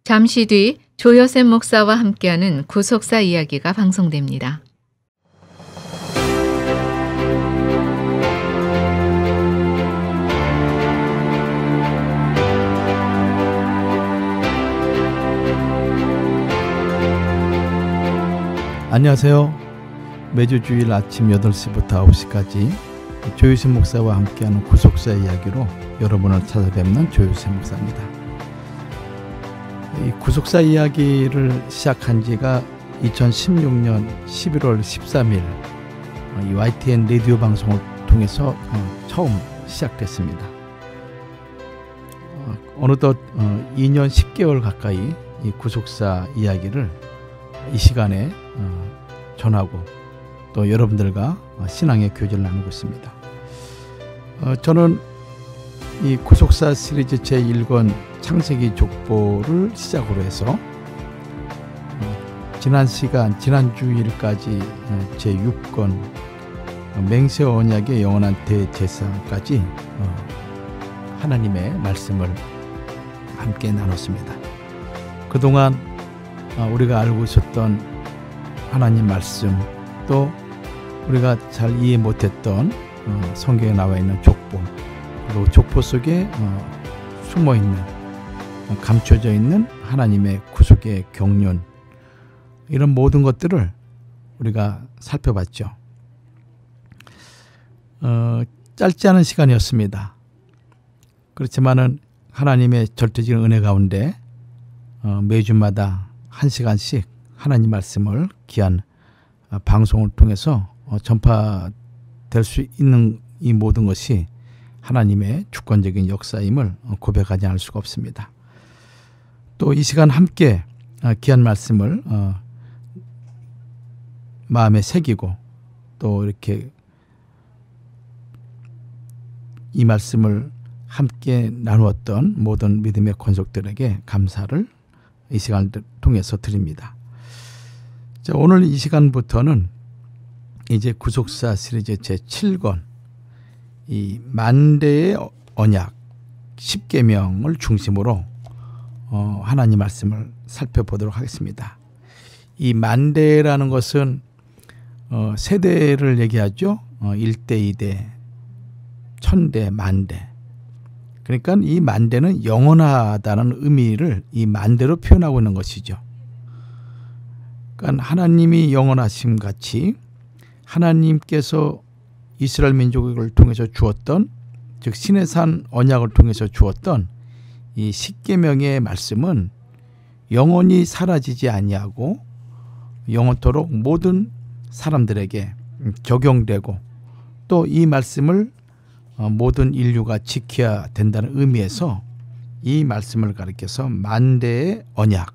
잠시 뒤 조여셉 목사와 함께하는 구속사 이야기가 방송됩니다. 안녕하세요. 매주 주일 아침 8시부터 9시까지 조여셉 목사와 함께하는 구속사 이야기로 여러분을 찾아뵙는 조여셉 목사입니다. 이 구속사 이야기를 시작한 지가 2016년 11월 13일 이 YTN 라디오 방송을 통해서 처음 시작됐습니다. 어느덧 2년 10개월 가까이 이 구속사 이야기를 이 시간에 전하고 또 여러분들과 신앙의 교제를 나누고 있습니다. 저는 이 구속사 시리즈 제1권 창세기 족보를 시작으로 해서 지난 주일까지 제6권 맹세 언약의 영원한 대제사까지 하나님의 말씀을 함께 나눴습니다. 그동안 우리가 알고 있었던 하나님 말씀, 또 우리가 잘 이해 못했던 성경에 나와 있는 족보, 그리고 족보 속에 숨어있는, 감춰져 있는 하나님의 구속의 경륜, 이런 모든 것들을 우리가 살펴봤죠. 짧지 않은 시간이었습니다. 그렇지만은 하나님의 절대적인 은혜 가운데 매주마다 1시간씩 하나님 말씀을 귀한 방송을 통해서 전파될 수 있는 이 모든 것이 하나님의 주권적인 역사임을 고백하지 않을 수가 없습니다. 또 이 시간 함께 귀한 말씀을 마음에 새기고 또 이렇게 이 말씀을 함께 나누었던 모든 믿음의 권속들에게 감사를 이 시간을 통해서 드립니다. 자, 오늘 이 시간부터는 이제 구속사 시리즈 제7권 이 만대의 언약 10계명을 중심으로 하나님 말씀을 살펴보도록 하겠습니다. 이 만대라는 것은 세대를 얘기하죠. 1대, 2대, 1000대, 만대. 그러니까 이 만대는 영원하다는 의미를 이 만대로 표현하고 있는 것이죠. 그러니까 하나님이 영원하심 같이 하나님께서 이스라엘 민족을 통해서 주었던, 즉 시내산 언약을 통해서 주었던 이 10계명의 말씀은 영원히 사라지지 아니하고 영원토록 모든 사람들에게 적용되고 또 이 말씀을 모든 인류가 지켜야 된다는 의미에서 이 말씀을 가리켜서 만대의 언약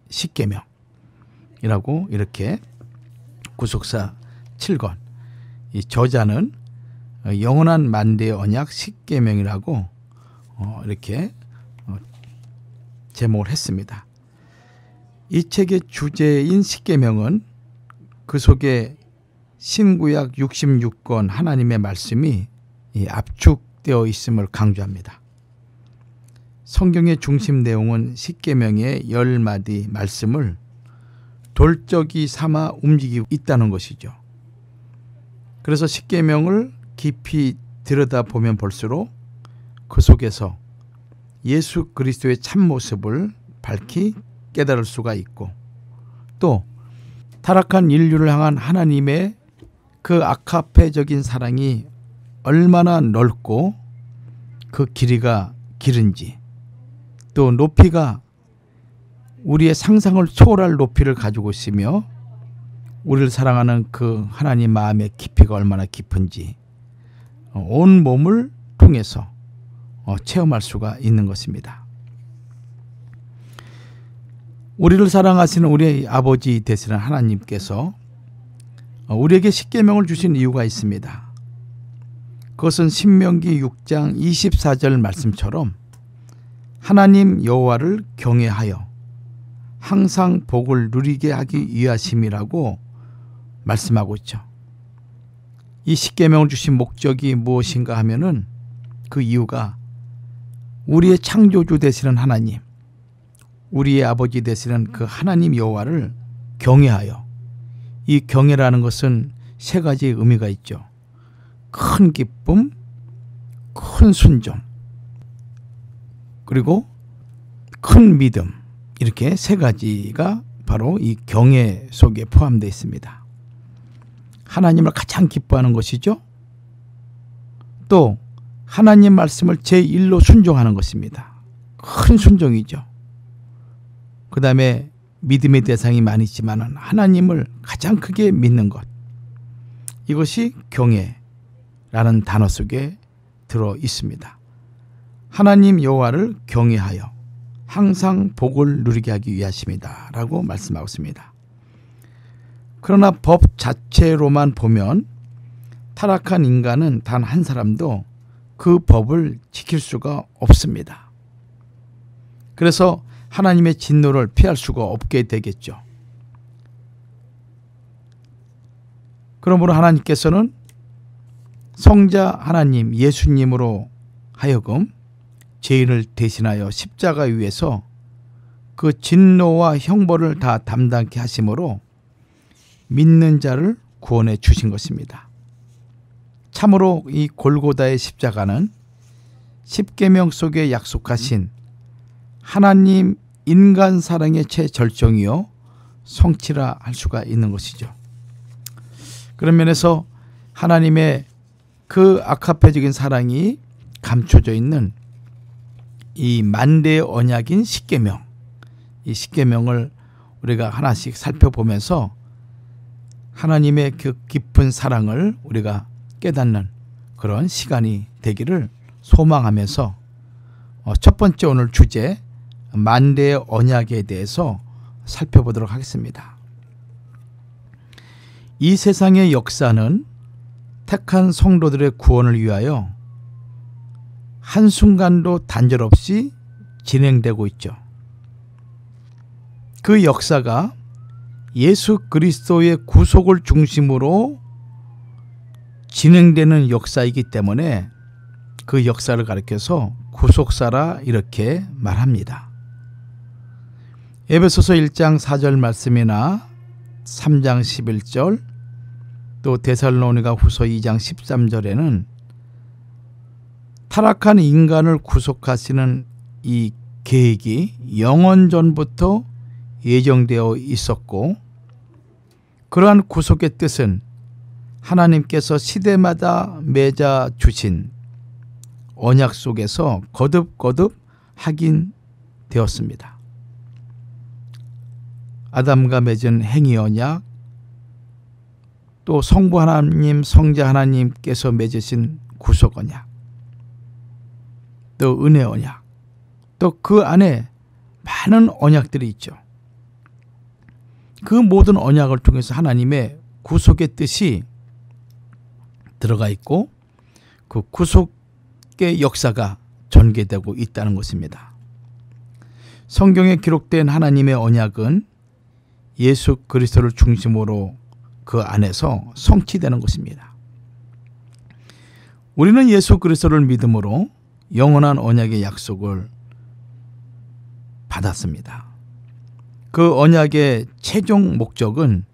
10계명이라고 이렇게 구속사 7권 이 저자는 영원한 만대의 언약 10계명이라고 이렇게 제목을 했습니다. 이 책의 주제인 10계명은 그 속에 신구약 66권 하나님의 말씀이 압축되어 있음을 강조합니다. 성경의 중심 내용은 10계명의 10마디 말씀을 돌적이 삼아 움직이고 있다는 것이죠. 그래서 10계명을 깊이 들여다보면 볼수록 그 속에서 예수 그리스도의 참모습을 밝히 깨달을 수가 있고 또 타락한 인류를 향한 하나님의 그 아카페적인 사랑이 얼마나 넓고 그 길이가 길은지 또 높이가 우리의 상상을 초월할 높이를 가지고 있으며 우리를 사랑하는 그 하나님 마음의 깊이가 얼마나 깊은지 온 몸을 통해서 체험할 수가 있는 것입니다. 우리를 사랑하시는 우리의 아버지 되시는 하나님께서 우리에게 10계명을 주신 이유가 있습니다. 그것은 신명기 6장 24절 말씀처럼 하나님 여호와를 경외하여 항상 복을 누리게 하기 위하심이라고 말씀하고 있죠. 이 10계명을 주신 목적이 무엇인가 하면은 그 이유가 우리의 창조주 되시는 하나님, 우리의 아버지 되시는 그 하나님 여호와를 경외하여, 이 경외라는 것은 세 가지 의미가 있죠. 큰 기쁨, 큰 순종, 그리고 큰 믿음, 이렇게 세 가지가 바로 이 경외 속에 포함되어 있습니다. 하나님을 가장 기뻐하는 것이죠. 또 하나님 말씀을 제1로 순종하는 것입니다. 큰 순종이죠. 그 다음에 믿음의 대상이 많이 있지만 하나님을 가장 크게 믿는 것, 이것이 경외라는 단어 속에 들어 있습니다. 하나님 여호와를 경외하여 항상 복을 누리게 하기 위하심이다 라고 말씀하고 있습니다. 그러나 법 자체로만 보면 타락한 인간은 단 한 사람도 그 법을 지킬 수가 없습니다. 그래서 하나님의 진노를 피할 수가 없게 되겠죠. 그러므로 하나님께서는 성자 하나님 예수님으로 하여금 죄인을 대신하여 십자가 위에서 그 진노와 형벌을 다 담당케 하심으로 믿는 자를 구원해 주신 것입니다. 참으로 이 골고다의 십자가는 십계명 속에 약속하신 하나님 인간 사랑의 최절정이요 성취라 할 수가 있는 것이죠. 그런 면에서 하나님의 그 아카페적인 사랑이 감춰져 있는 이 만대의 언약인 십계명, 이 십계명을 우리가 하나씩 살펴보면서 하나님의 그 깊은 사랑을 우리가 깨닫는 그런 시간이 되기를 소망하면서 첫 번째 오늘 주제 만대의 언약에 대해서 살펴보도록 하겠습니다. 이 세상의 역사는 택한 성도들의 구원을 위하여 한순간도 단절 없이 진행되고 있죠. 그 역사가 예수 그리스도의 구속을 중심으로 진행되는 역사이기 때문에 그 역사를 가리켜서 구속사라 이렇게 말합니다. 에베소서 1장 4절 말씀이나 3장 11절 또 데살로니가 후서 2장 13절에는 타락한 인간을 구속하시는 이 계획이 영원전부터 예정되어 있었고, 그러한 구속의 뜻은 하나님께서 시대마다 맺어 주신 언약 속에서 거듭거듭 확인되었습니다. 아담과 맺은 행위 언약, 또 성부 하나님, 성자 하나님께서 맺으신 구속 언약, 또 은혜 언약, 또 그 안에 많은 언약들이 있죠. 그 모든 언약을 통해서 하나님의 구속의 뜻이 들어가 있고 그 구속의 역사가 전개되고 있다는 것입니다. 성경에 기록된 하나님의 언약은 예수 그리스도를 중심으로 그 안에서 성취되는 것입니다. 우리는 예수 그리스도를 믿음으로 영원한 언약의 약속을 받았습니다. 그 언약의 최종 목적은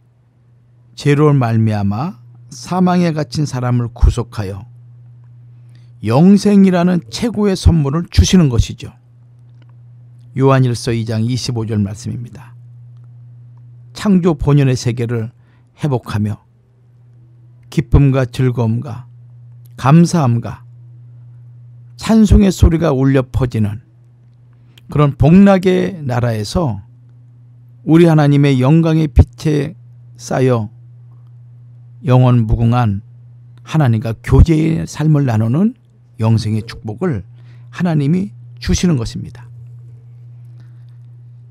죄로 말미암아 사망에 갇힌 사람을 구속하여 영생이라는 최고의 선물을 주시는 것이죠. 요한일서 2장 25절 말씀입니다. 창조 본연의 세계를 회복하며 기쁨과 즐거움과 감사함과 찬송의 소리가 울려 퍼지는 그런 복락의 나라에서 우리 하나님의 영광의 빛에 쌓여 영원 무궁한 하나님과 교제의 삶을 나누는 영생의 축복을 하나님이 주시는 것입니다.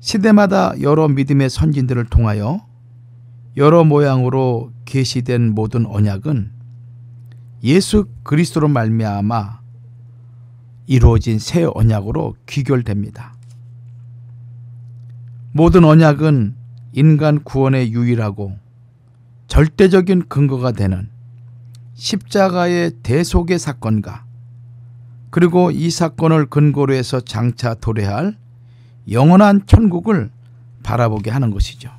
시대마다 여러 믿음의 선진들을 통하여 여러 모양으로 계시된 모든 언약은 예수 그리스도로 말미암아 이루어진 새 언약으로 귀결됩니다. 모든 언약은 인간 구원의 유일하고 절대적인 근거가 되는 십자가의 대속의 사건과 그리고 이 사건을 근거로 해서 장차 도래할 영원한 천국을 바라보게 하는 것이죠.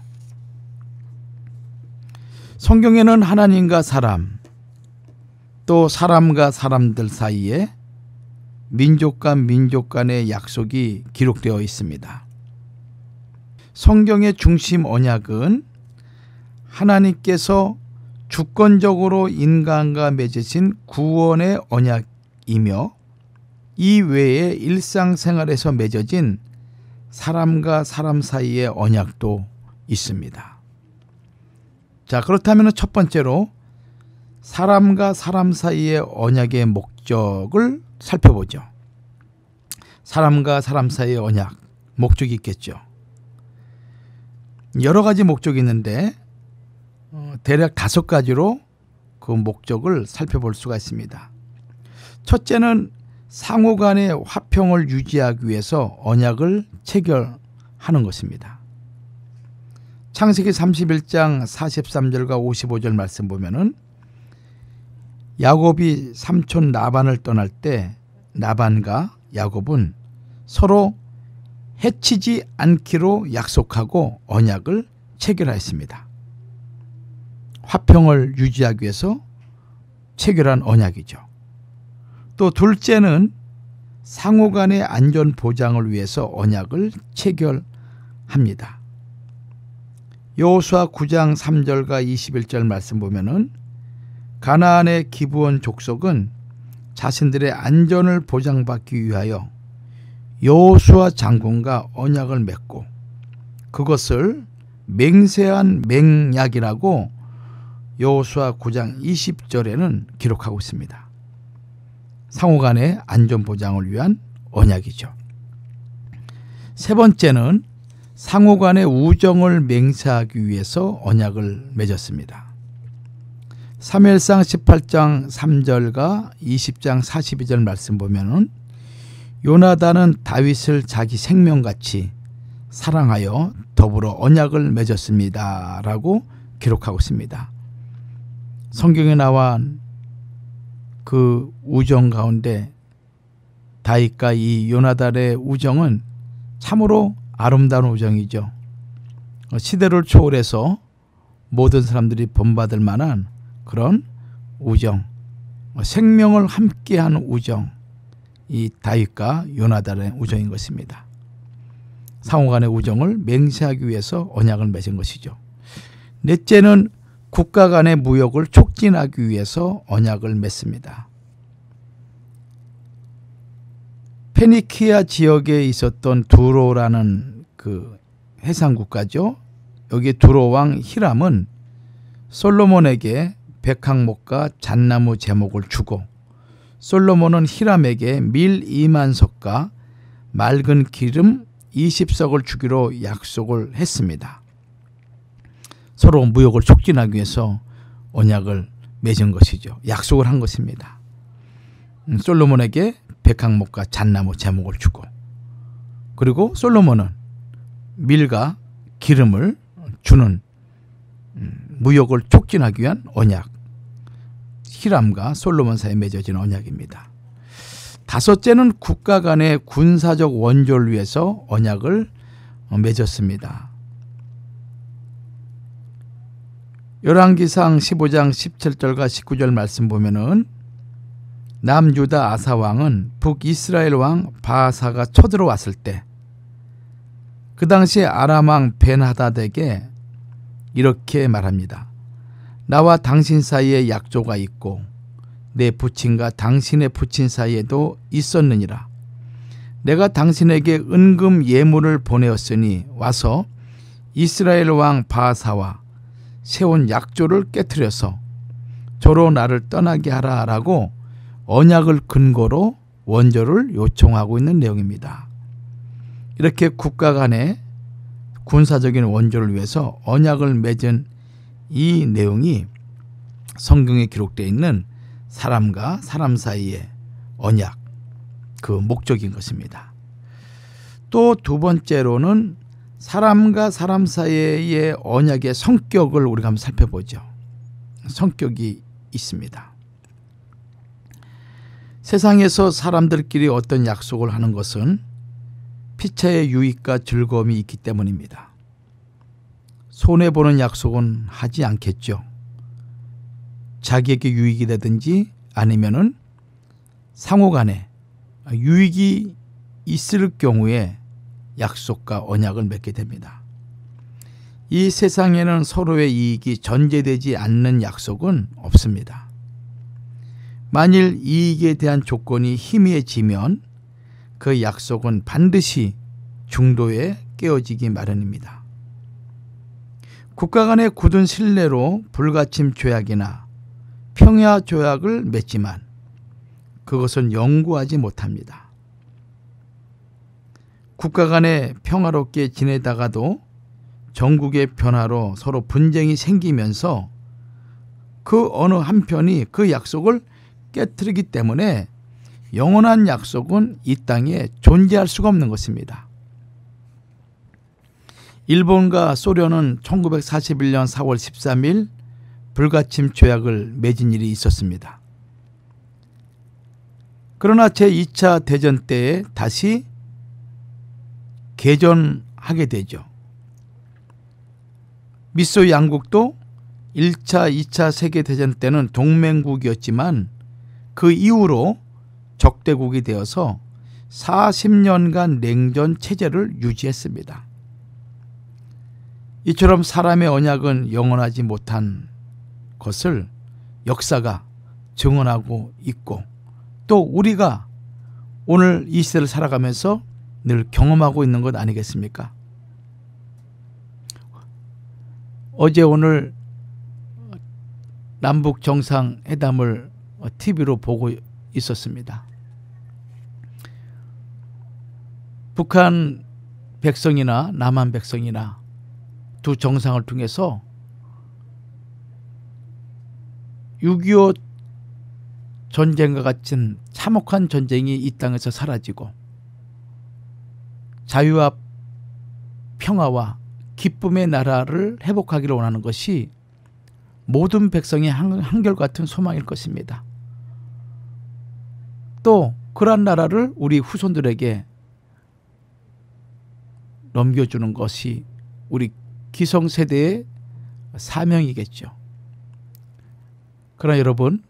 성경에는 하나님과 사람, 또 사람과 사람들 사이에 민족과 민족 간의 약속이 기록되어 있습니다. 성경의 중심 언약은 하나님께서 주권적으로 인간과 맺으신 구원의 언약이며 이 외에 일상생활에서 맺어진 사람과 사람 사이의 언약도 있습니다. 자, 그렇다면 첫 번째로 사람과 사람 사이의 언약의 목적을 살펴보죠. 사람과 사람 사이의 언약, 목적이 있겠죠. 여러 가지 목적이 있는데 대략 5가지로 그 목적을 살펴볼 수가 있습니다. 첫째는 상호 간의 화평을 유지하기 위해서 언약을 체결하는 것입니다. 창세기 31장 43절과 55절 말씀 보면은 야곱이 삼촌 라반을 떠날 때 라반과 야곱은 서로 해치지 않기로 약속하고 언약을 체결하였습니다. 화평을 유지하기 위해서 체결한 언약이죠. 또 둘째는 상호 간의 안전 보장을 위해서 언약을 체결합니다. 여호수아 9장 3절과 21절 말씀 보면은 가나안의 기브온 족속은 자신들의 안전을 보장받기 위하여 여호수아 장군과 언약을 맺고 그것을 맹세한 맹약이라고 여호수아 9장 20절에는 기록하고 있습니다. 상호 간의 안전 보장을 위한 언약이죠. 세 번째는 상호 간의 우정을 맹세하기 위해서 언약을 맺었습니다. 사무엘상 18장 3절과 20장 42절 말씀 보면은 요나단은 다윗을 자기 생명같이 사랑하여 더불어 언약을 맺었습니다 라고 기록하고 있습니다. 성경에 나온 그 우정 가운데 다윗과 이 요나단의 우정은 참으로 아름다운 우정이죠. 시대를 초월해서 모든 사람들이 본받을 만한 그런 우정, 생명을 함께한 우정, 이 다윗과 요나단의 우정인 것입니다. 상호 간의 우정을 맹세하기 위해서 언약을 맺은 것이죠. 넷째는 국가 간의 무역을 촉진하기 위해서 언약을 맺습니다. 페니키아 지역에 있었던 두로라는 그 해상국가죠. 여기 두로 왕 히람은 솔로몬에게 백항목과 잣나무 제목을 주고 솔로몬은 히람에게 밀 2만 석과 맑은 기름 20석을 주기로 약속을 했습니다. 서로 무역을 촉진하기 위해서 언약을 맺은 것이죠. 약속을 한 것입니다. 솔로몬에게 백항목과 잣나무 제목을 주고 그리고 솔로몬은 밀과 기름을 주는 무역을 촉진하기 위한 언약, 히람과 솔로몬 사이에 맺어진 언약입니다. 다섯째는 국가 간의 군사적 원조를 위해서 언약을 맺었습니다. 열왕기상 15장 17절과 19절 말씀 보면은 남유다 아사 왕은 북이스라엘 왕 바하사가 쳐들어왔을 때 그 당시에 아람 왕 벤하닷에게 이렇게 말합니다. 나와 당신 사이에 약조가 있고 내 부친과 당신의 부친 사이에도 있었느니라. 내가 당신에게 은금 예물을 보내었으니 와서 이스라엘 왕 바하사와 세운 약조를 깨트려서 저로 나를 떠나게 하라 라고 언약을 근거로 원조를 요청하고 있는 내용입니다. 이렇게 국가 간의 군사적인 원조를 위해서 언약을 맺은 이 내용이 성경에 기록되어 있는 사람과 사람 사이의 언약, 그 목적인 것입니다. 또 두 번째로는 사람과 사람 사이의 언약의 성격을 우리가 한번 살펴보죠. 성격이 있습니다. 세상에서 사람들끼리 어떤 약속을 하는 것은 피차의 유익과 즐거움이 있기 때문입니다. 손해보는 약속은 하지 않겠죠. 자기에게 유익이 되든지 아니면은 상호간에 유익이 있을 경우에 약속과 언약을 맺게 됩니다. 이 세상에는 서로의 이익이 전제되지 않는 약속은 없습니다. 만일 이익에 대한 조건이 희미해지면 그 약속은 반드시 중도에 깨어지기 마련입니다. 국가 간의 굳은 신뢰로 불가침 조약이나 평화 조약을 맺지만 그것은 영구하지 못합니다. 국가 간에 평화롭게 지내다가도 전국의 변화로 서로 분쟁이 생기면서 그 어느 한편이 그 약속을 깨트리기 때문에 영원한 약속은 이 땅에 존재할 수가 없는 것입니다. 일본과 소련은 1941년 4월 13일 불가침 조약을 맺은 일이 있었습니다. 그러나 제2차 대전 때에 다시 개전하게 되죠. 미소 양국도 1차, 2차 세계대전 때는 동맹국이었지만 그 이후로 적대국이 되어서 40년간 냉전 체제를 유지했습니다. 이처럼 사람의 언약은 영원하지 못한 것을 역사가 증언하고 있고 또 우리가 오늘 이 시대를 살아가면서 늘 경험하고 있는 것 아니겠습니까? 어제 오늘 남북 정상회담을 TV로 보고 있었습니다. 북한 백성이나 남한 백성이나 두 정상을 통해서 6.25 전쟁과 같은 참혹한 전쟁이 이 땅에서 사라지고 자유와 평화와 기쁨의 나라를 회복하기를 원하는 것이 모든 백성의 한결같은 소망일 것입니다. 또 그러한 나라를 우리 후손들에게 넘겨주는 것이 우리 기성세대의 사명이겠죠. 그러나 여러분,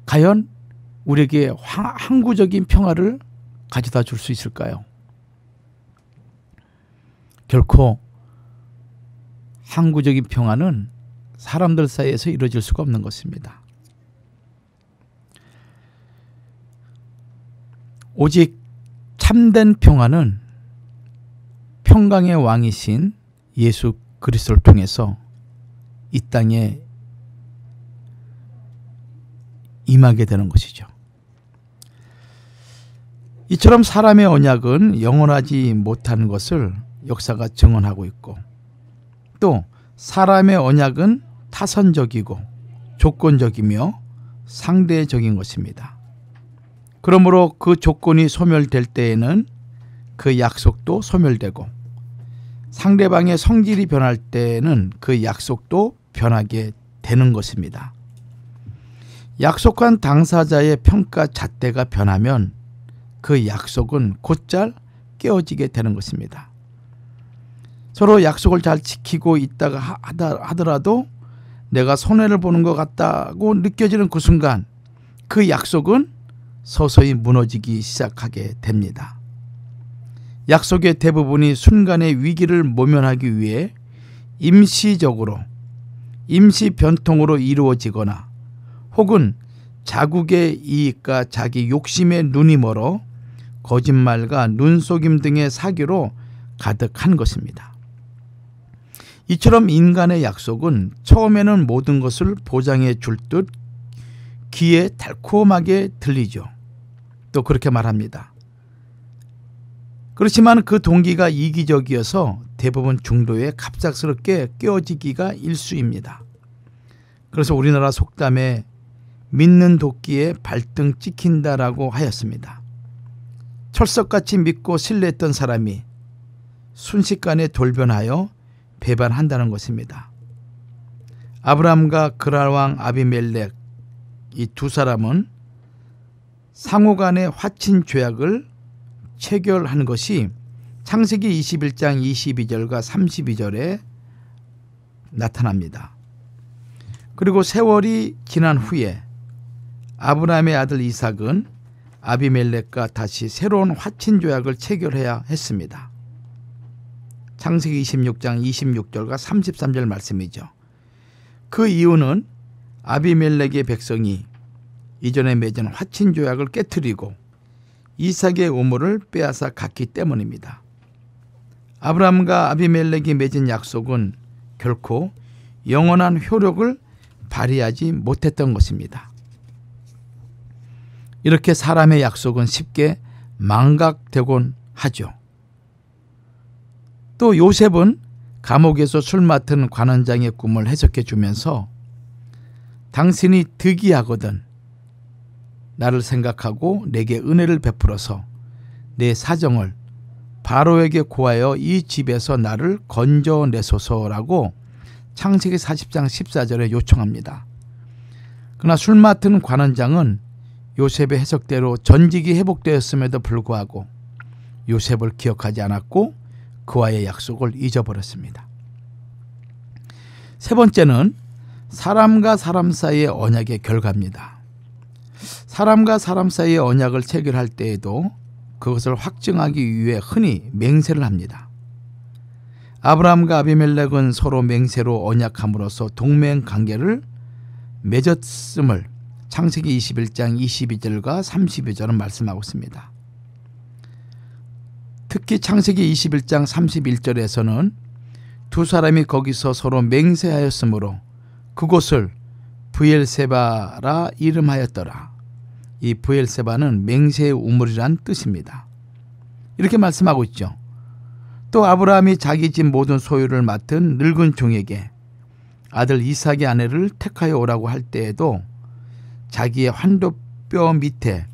과연 우리에게 항구적인 평화를 가져다 줄 수 있을까요? 결코 항구적인 평화는 사람들 사이에서 이루어질 수가 없는 것입니다. 오직 참된 평화는 평강의 왕이신 예수 그리스도를 통해서 이 땅에 임하게 되는 것이죠. 이처럼 사람의 언약은 영원하지 못하는 것을 역사가 증언하고 있고 또 사람의 언약은 타선적이고 조건적이며 상대적인 것입니다. 그러므로 그 조건이 소멸될 때에는 그 약속도 소멸되고 상대방의 성질이 변할 때에는 그 약속도 변하게 되는 것입니다. 약속한 당사자의 평가 잣대가 변하면 그 약속은 곧잘 깨어지게 되는 것입니다. 서로 약속을 잘 지키고 있다가 하더라도 내가 손해를 보는 것 같다고 느껴지는 그 순간 그 약속은 서서히 무너지기 시작하게 됩니다. 약속의 대부분이 순간의 위기를 모면하기 위해 임시적으로 임시 변통으로 이루어지거나 혹은 자국의 이익과 자기 욕심에 눈이 멀어 거짓말과 눈속임 등의 사기로 가득한 것입니다. 이처럼 인간의 약속은 처음에는 모든 것을 보장해 줄 듯 귀에 달콤하게 들리죠. 또 그렇게 말합니다. 그렇지만 그 동기가 이기적이어서 대부분 중도에 갑작스럽게 깨어지기가 일쑤입니다. 그래서 우리나라 속담에 믿는 도끼에 발등 찍힌다라고 하였습니다. 철석같이 믿고 신뢰했던 사람이 순식간에 돌변하여 배반한다는 것입니다. 아브라함과 그랄왕 아비멜렉 이 두 사람은 상호간의 화친 죄악을 체결한 것이 창세기 21장 22절과 32절에 나타납니다. 그리고 세월이 지난 후에 아브라함의 아들 이삭은 아비멜렉과 다시 새로운 화친 조약을 체결해야 했습니다. 창세기 26장 26절과 33절 말씀이죠. 그 이유는 아비멜렉의 백성이 이전에 맺은 화친 조약을 깨뜨리고 이삭의 우물을 빼앗아 갔기 때문입니다. 아브라함과 아비멜렉이 맺은 약속은 결코 영원한 효력을 발휘하지 못했던 것입니다. 이렇게 사람의 약속은 쉽게 망각되곤 하죠. 또 요셉은 감옥에서 술 맡은 관원장의 꿈을 해석해 주면서 당신이 득이하거든 나를 생각하고 내게 은혜를 베풀어서 내 사정을 바로에게 고하여 이 집에서 나를 건져내소서라고 창세기 40장 14절에 요청합니다. 그러나 술 맡은 관원장은 요셉의 해석대로 전직이 회복되었음에도 불구하고 요셉을 기억하지 않았고 그와의 약속을 잊어버렸습니다. 세 번째는 사람과 사람 사이의 언약의 결과입니다. 사람과 사람 사이의 언약을 체결할 때에도 그것을 확증하기 위해 흔히 맹세를 합니다. 아브라함과 아비멜렉은 서로 맹세로 언약함으로써 동맹 관계를 맺었음을 창세기 21장 22절과 32절은 말씀하고 있습니다. 특히 창세기 21장 31절에서는 두 사람이 거기서 서로 맹세하였으므로 그곳을 브엘세바라 이름하였더라. 이 브엘세바는 맹세의 우물이란 뜻입니다. 이렇게 말씀하고 있죠. 또 아브라함이 자기 집 모든 소유를 맡은 늙은 종에게 아들 이삭의 아내를 택하여 오라고 할 때에도 자기의 환도뼈 밑에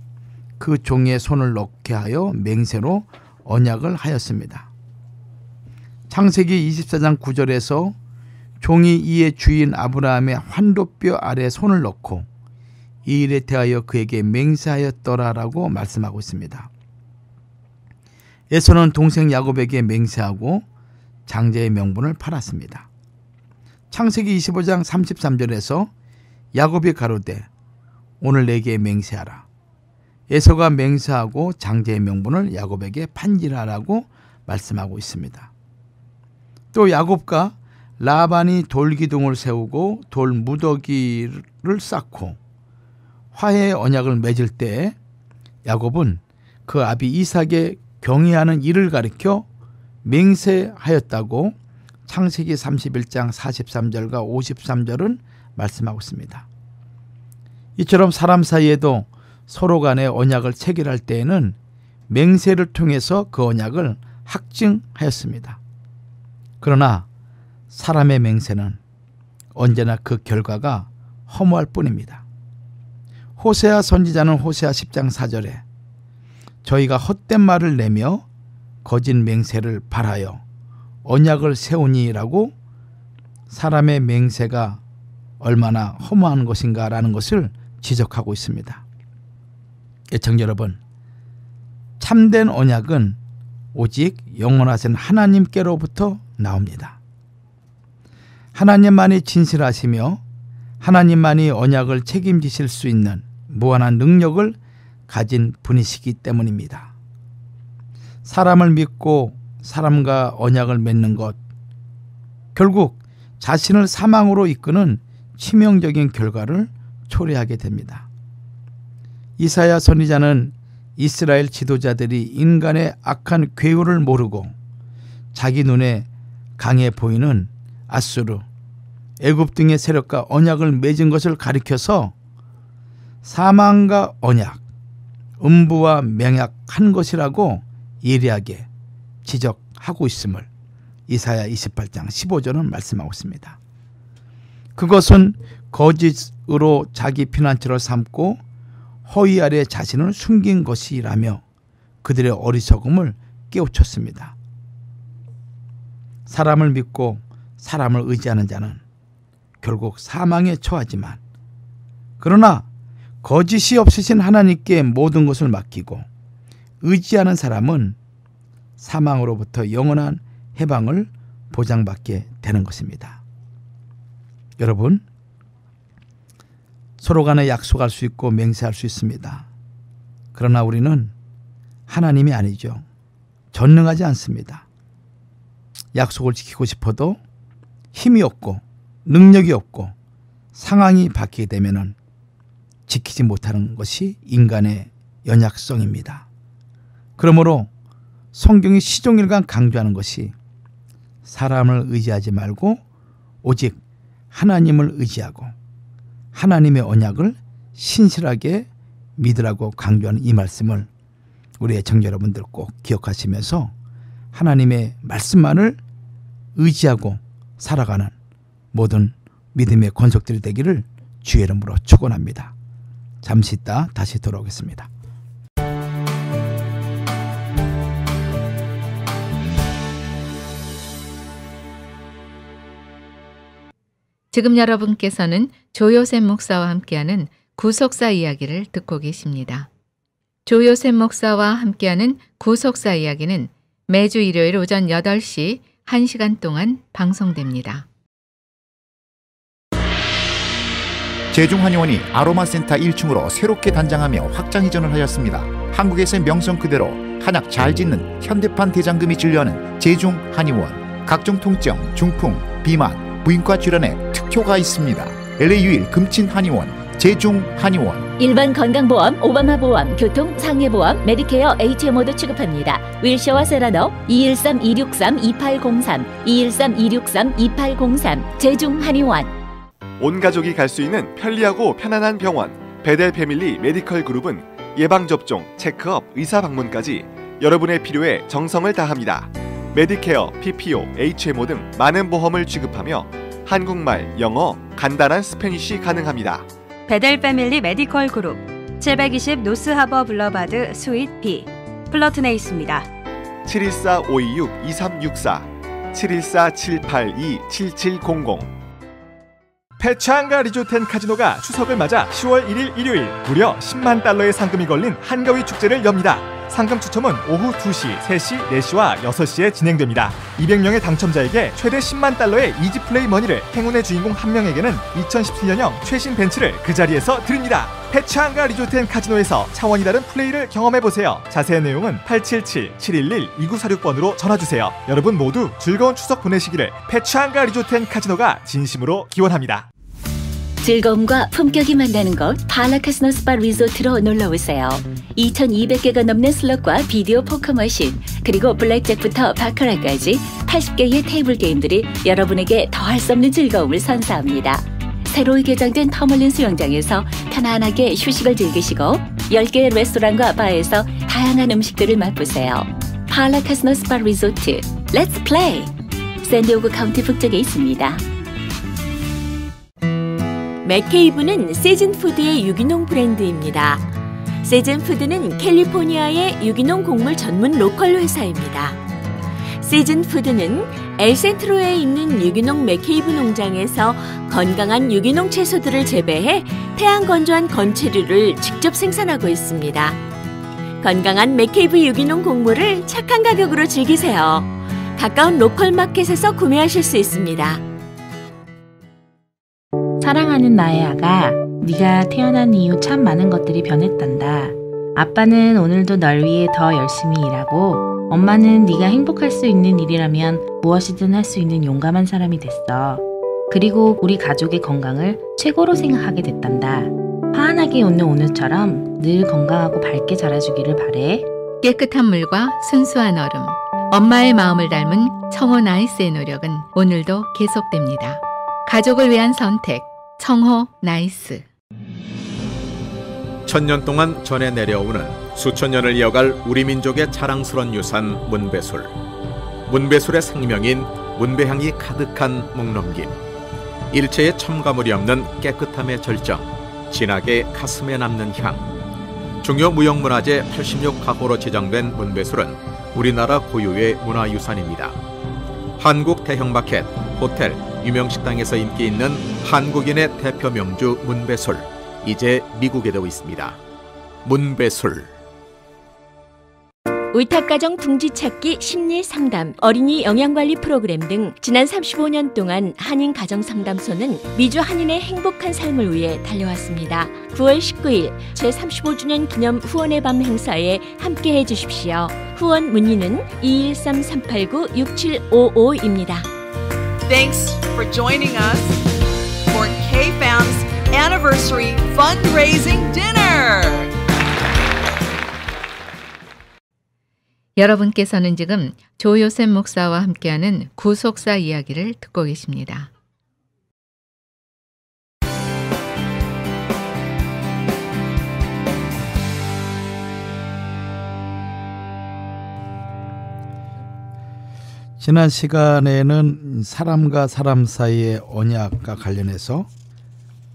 그 종의 손을 넣게 하여 맹세로 언약을 하였습니다. 창세기 24장 9절에서 종이 이의 주인 아브라함의 환도뼈 아래에 손을 넣고 이 일에 대하여 그에게 맹세하였더라라고 말씀하고 있습니다. 에서는 동생 야곱에게 맹세하고 장자의 명분을 팔았습니다. 창세기 25장 33절에서 야곱이 가로되 오늘 내게 맹세하라. 에서가 맹세하고 장자의 명분을 야곱에게 판지라라고 말씀하고 있습니다. 또 야곱과 라반이 돌기둥을 세우고 돌 무더기를 쌓고 화해의 언약을 맺을 때 야곱은 그 아비 이삭의 경의하는 일을 가리켜 맹세하였다고 창세기 31장 43절과 53절은 말씀하고 있습니다. 이처럼 사람 사이에도 서로 간의 언약을 체결할 때에는 맹세를 통해서 그 언약을 확증하였습니다. 그러나 사람의 맹세는 언제나 그 결과가 허무할 뿐입니다. 호세아 선지자는 호세아 10장 4절에 저희가 헛된 말을 내며 거짓 맹세를 발하여 언약을 세우니라고 사람의 맹세가 얼마나 허무한 것인가라는 것을 지적하고 있습니다. 애청자 여러분, 참된 언약은 오직 영원하신 하나님께로부터 나옵니다. 하나님만이 진실하시며 하나님만이 언약을 책임지실 수 있는 무한한 능력을 가진 분이시기 때문입니다. 사람을 믿고 사람과 언약을 맺는 것, 결국 자신을 사망으로 이끄는 치명적인 결과를 초래하게 됩니다. 이사야 선지자는 이스라엘 지도자들이 인간의 악한 괴우를 모르고 자기 눈에 강해 보이는 아수르, 애굽 등의 세력과 언약을 맺은 것을 가리켜서 사망과 언약, 음부와 맹약한 것이라고 예리하게 지적하고 있음을 이사야 28장 15절은 말씀하고 있습니다. 그것은 거짓으로 자기 피난처를 삼고 허위 아래 자신을 숨긴 것이라며 그들의 어리석음을 깨우쳤습니다. 사람을 믿고 사람을 의지하는 자는 결국 사망에 처하지만 그러나 거짓이 없으신 하나님께 모든 것을 맡기고 의지하는 사람은 사망으로부터 영원한 해방을 보장받게 되는 것입니다. 여러분, 서로 간에 약속할 수 있고 맹세할 수 있습니다. 그러나 우리는 하나님이 아니죠. 전능하지 않습니다. 약속을 지키고 싶어도 힘이 없고 능력이 없고 상황이 바뀌게 되면 지키지 못하는 것이 인간의 연약성입니다. 그러므로 성경이 시종일관 강조하는 것이 사람을 의지하지 말고 오직 하나님을 의지하고 하나님의 언약을 신실하게 믿으라고 강조하는 이 말씀을 우리 애청자 여러분들 꼭 기억하시면서 하나님의 말씀만을 의지하고 살아가는 모든 믿음의 권속들이 되기를 주의 이름으로 축원합니다. 잠시 있다 다시 돌아오겠습니다. 지금 여러분께서는 조요셉 목사와 함께하는 구속사 이야기를 듣고 계십니다. 조요셉 목사와 함께하는 구속사 이야기는 매주 일요일 오전 8시 1시간 동안 방송됩니다. 제중한의원이 아로마센터 1층으로 새롭게 단장하며 확장 이전을 하였습니다. 한국에서의 명성 그대로 한약 잘 짓는 현대판 대장금이 진료하는 제중한의원. 각종 통증, 중풍, 비만, 부인과 질환에 특효가 있습니다. LA 유일 금친한의원 제중한의원. 일반 건강보험, 오바마 보험, 교통, 상해보험, 메디케어, HMO도 취급합니다. 윌셔와 세라노 213-263-2803 213-263-2803 제중한의원. 온 가족이 갈 수 있는 편리하고 편안한 병원 베델 패밀리 메디컬 그룹은 예방접종, 체크업, 의사방문까지 여러분의 필요에 정성을 다합니다. 메디케어, PPO, HMO 등 많은 보험을 취급하며 한국말, 영어, 간단한 스페니쉬 가능합니다. 베델 패밀리 메디컬 그룹 720 노스하버 블러바드 스윗 B 플러튼에 있습니다. 714-526-2364 714-782-7700. 페차항가 리조텐카지노가 추석을 맞아 10월 1일 일요일 무려 10만 달러의 상금이 걸린 한가위 축제를 엽니다. 상금 추첨은 오후 2시, 3시, 4시와 6시에 진행됩니다. 200명의 당첨자에게 최대 10만 달러의 이지플레이 머니를, 행운의 주인공 1명에게는 2017년형 최신 벤츠를 그 자리에서 드립니다. 페차항가 리조텐 카지노에서 차원이 다른 플레이를 경험해보세요. 자세한 내용은 877-711-2946번으로 전화주세요. 여러분 모두 즐거운 추석 보내시기를 페차항가 리조텐 카지노가 진심으로 기원합니다. 즐거움과 품격이 만나는 곳 팔라카스노 스파 리조트로 놀러오세요. 2,200개가 넘는 슬롯과 비디오 포커 머신, 그리고 블랙잭부터 바카라까지 80개의 테이블 게임들이 여러분에게 더할 수 없는 즐거움을 선사합니다. 새로이 개장된 터멀린 수영장에서 편안하게 휴식을 즐기시고 10개의 레스토랑과 바에서 다양한 음식들을 맛보세요. 팔라카스노 스파 리조트, 렛츠 플레이! 샌디에고 카운티 북쪽에 있습니다. 맥케이브는 시즌푸드의 유기농 브랜드입니다. 시즌푸드는 캘리포니아의 유기농 곡물 전문 로컬 회사입니다. 시즌푸드는 엘센트로에 있는 유기농 맥케이브 농장에서 건강한 유기농 채소들을 재배해 태양 건조한 건체류를 직접 생산하고 있습니다. 건강한 맥케이브 유기농 곡물을 착한 가격으로 즐기세요. 가까운 로컬 마켓에서 구매하실 수 있습니다. 사랑하는 나의 아가, 네가 태어난 이후 참 많은 것들이 변했단다. 아빠는 오늘도 널 위해 더 열심히 일하고, 엄마는 네가 행복할 수 있는 일이라면 무엇이든 할 수 있는 용감한 사람이 됐어. 그리고 우리 가족의 건강을 최고로 생각하게 됐단다. 환하게 웃는 오늘처럼 늘 건강하고 밝게 자라주기를 바래. 깨끗한 물과 순수한 얼음, 엄마의 마음을 닮은 청호 나이스의 노력은 오늘도 계속됩니다. 가족을 위한 선택, 청호 나이스. 천년 동안 전해 내려오는 수천 년을 이어갈 우리 민족의 자랑스러운 유산 문배술. 문배술의 생명인 문배향이 가득한 목넘김. 일체의 첨가물이 없는 깨끗함의 절정, 진하게 가슴에 남는 향. 중요 무형문화재 86가호로 지정된 문배술은 우리나라 고유의 문화유산입니다. 한국 대형마켓, 호텔, 유명 식당에서 인기 있는 한국인의 대표 명주 문배술, 이제 미국에도 있습니다. 문배술. 의탁가정 둥지찾기 심리상담, 어린이 영양관리 프로그램 등 지난 35년 동안 한인가정상담소는 미주 한인의 행복한 삶을 위해 달려왔습니다. 9월 19일 제35주년 기념 후원의 밤 행사에 함께해 주십시오. 후원 문의는 213-889-6755입니다. Thanks for joining us for K-FAM's Anniversary Fundraising Dinner. 여러분께서는 지금 조요셉 목사와 함께하는 구속사 이야기를 듣고 계십니다. 지난 시간에는 사람과 사람 사이의 언약과 관련해서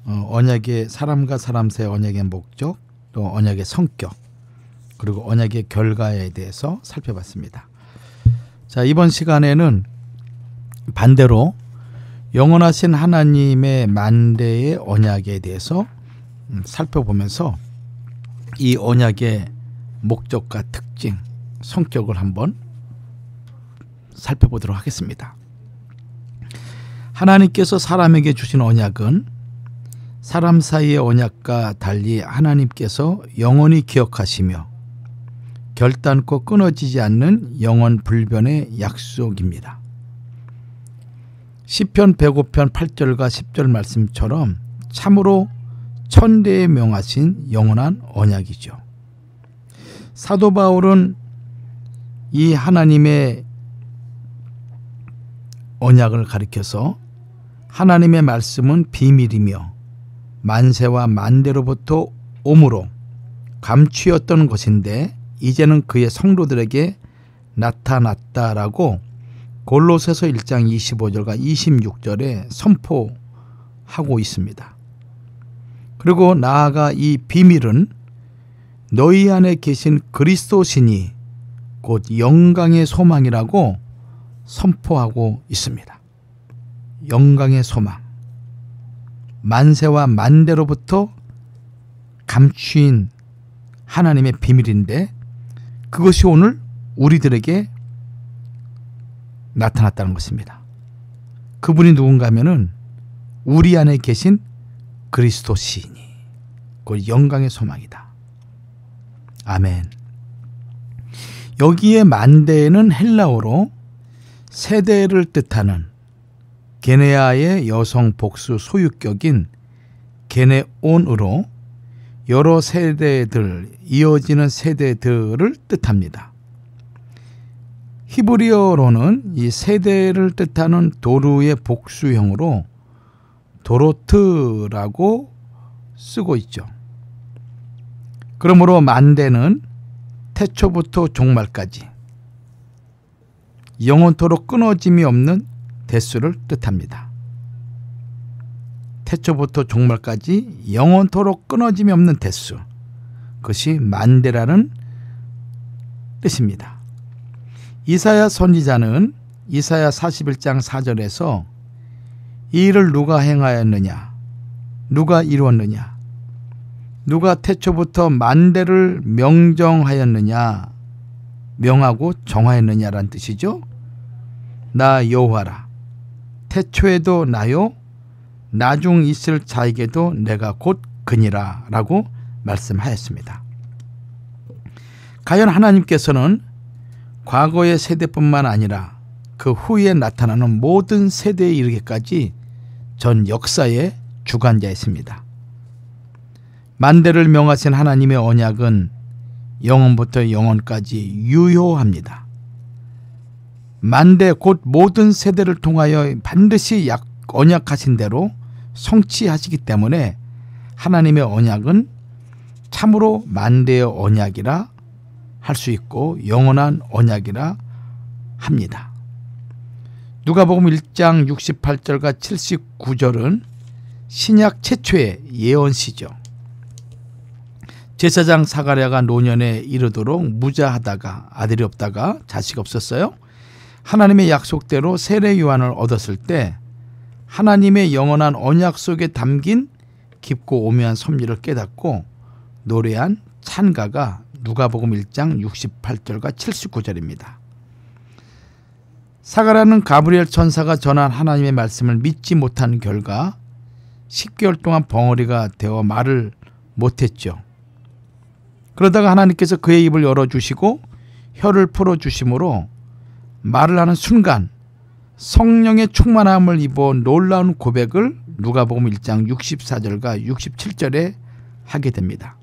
언약의 사람과 사람 사이의 언약의 목적, 또 언약의 성격, 그리고 언약의 결과에 대해서 살펴봤습니다. 자, 이번 시간에는 반대로 영원하신 하나님의 만대의 언약에 대해서 살펴보면서 이 언약의 목적과 특징, 성격을 한번 살펴보도록 하겠습니다. 하나님께서 사람에게 주신 언약은 사람 사이의 언약과 달리 하나님께서 영원히 기억하시며 결단코 끊어지지 않는 영원 불변의 약속입니다. 시편 105편 8절과 10절 말씀처럼 참으로 천대에 명하신 영원한 언약이죠. 사도 바울은 이 하나님의 언약을 가리켜서 하나님의 말씀은 비밀이며 만세와 만대로부터 오므로 감추었던 것인데 이제는 그의 성도들에게 나타났다라고 골로새서 1장 25절과 26절에 선포하고 있습니다. 그리고 나아가 이 비밀은 너희 안에 계신 그리스도시니 곧 영광의 소망이라고 선포하고 있습니다. 영광의 소망, 만세와 만대로부터 감추인 하나님의 비밀인데 그것이 오늘 우리들에게 나타났다는 것입니다. 그분이 누군가 하면은 우리 안에 계신 그리스도시니 그 영광의 소망이다. 아멘. 여기에 만대에는 헬라어로 세대를 뜻하는 게네아의 여성 복수 소유격인 게네온으로 여러 세대들, 이어지는 세대들을 뜻합니다. 히브리어로는 이 세대를 뜻하는 도르의 복수형으로 도로트라고 쓰고 있죠. 그러므로 만대는 태초부터 종말까지 영원토록 끊어짐이 없는 대수를 뜻합니다. 태초부터 종말까지 영원토록 끊어짐이 없는 대수, 그것이 만대라는 뜻입니다. 이사야 선지자는 이사야 41장 4절에서 이 일을 누가 행하였느냐, 누가 이루었느냐, 누가 태초부터 만대를 명정하였느냐, 명하고 정하였느냐라는 뜻이죠. 나 여호와라, 태초에도 나요, 나중 있을 자에게도 내가 곧 그니라 라고 말씀하였습니다. 과연 하나님께서는 과거의 세대뿐만 아니라 그 후에 나타나는 모든 세대에 이르기까지 전 역사의 주관자이십니다. 만대를 명하신 하나님의 언약은 영원부터 영원까지 유효합니다. 만대 곧 모든 세대를 통하여 반드시 언약하신 대로 성취하시기 때문에 하나님의 언약은 참으로 만대의 언약이라 할 수 있고 영원한 언약이라 합니다. 누가복음 1장 68절과 79절은 신약 최초의 예언시죠. 제사장 사가랴가 노년에 이르도록 무자하다가 아들이 없다가 자식 없었어요. 하나님의 약속대로 세례 요한을 얻었을 때 하나님의 영원한 언약 속에 담긴 깊고 오묘한 섭리를 깨닫고 노래한 찬가가 누가복음 1장 68절과 79절입니다. 사가랴는 가브리엘 천사가 전한 하나님의 말씀을 믿지 못한 결과 10개월 동안 벙어리가 되어 말을 못했죠. 그러다가 하나님께서 그의 입을 열어주시고 혀를 풀어주심으로 말을 하는 순간 성령의 충만함을 입어 놀라운 고백을 누가복음 1장 64절과 67절에 하게 됩니다.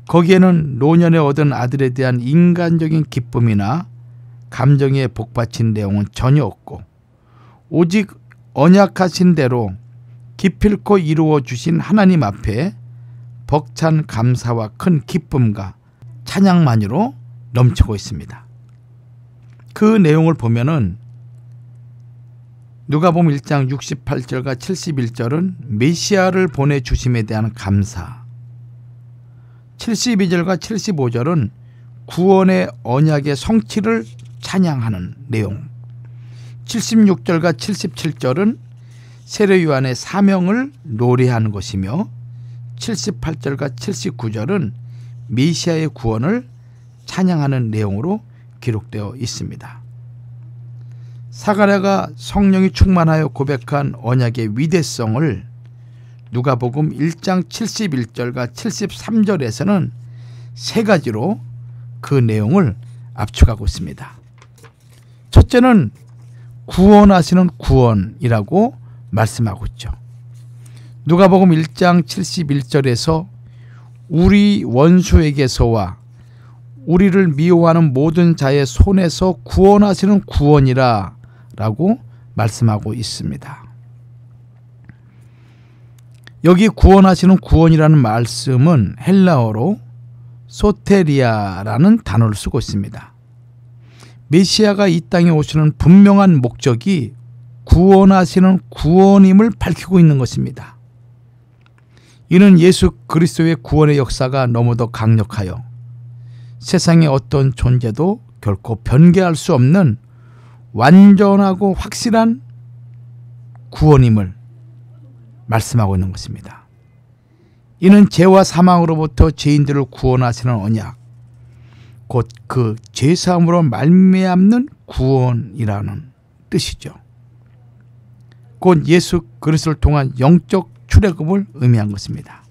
거기에는 노년에 얻은 아들에 대한 인간적인 기쁨이나 감정에 복받친 내용은 전혀 없고 오직 언약하신 대로 기필코 이루어 주신 하나님 앞에 벅찬 감사와 큰 기쁨과 찬양만으로 넘치고 있습니다. 그 내용을 보면은 누가복음 1장 68절과 71절은 메시아를 보내주심에 대한 감사, 72절과 75절은 구원의 언약의 성취를 찬양하는 내용, 76절과 77절은 세례 요한의 사명을 노래하는 것이며 78절과 79절은 메시아의 구원을 찬양하는 내용으로 기록되어 있습니다. 사가랴가 성령이 충만하여 고백한 언약의 위대성을 누가복음 1장 71절과 73절에서는 세 가지로 그 내용을 압축하고 있습니다. 첫째는 구원하시는 구원이라고 말씀하고 있죠. 누가복음 1장 71절에서 우리 원수에게서와 우리를 미워하는 모든 자의 손에서 구원하시는 구원이라 라고 말씀하고 있습니다. 여기 구원하시는 구원이라는 말씀은 헬라어로 소테리아라는 단어를 쓰고 있습니다. 메시아가 이 땅에 오시는 분명한 목적이 구원하시는 구원임을 밝히고 있는 것입니다. 이는 예수 그리스도의 구원의 역사가 너무도 강력하여 세상의 어떤 존재도 결코 변개할 수 없는 완전하고 확실한 구원임을 말씀하고 있는 것입니다. 이는 죄와 사망으로부터 죄인들을 구원하시는 언약, 곧 그 죄사함으로 말미암는 구원이라는 뜻이죠. 곧 예수 그리스도를 통한 영적 출애굽을 의미한 것입니다.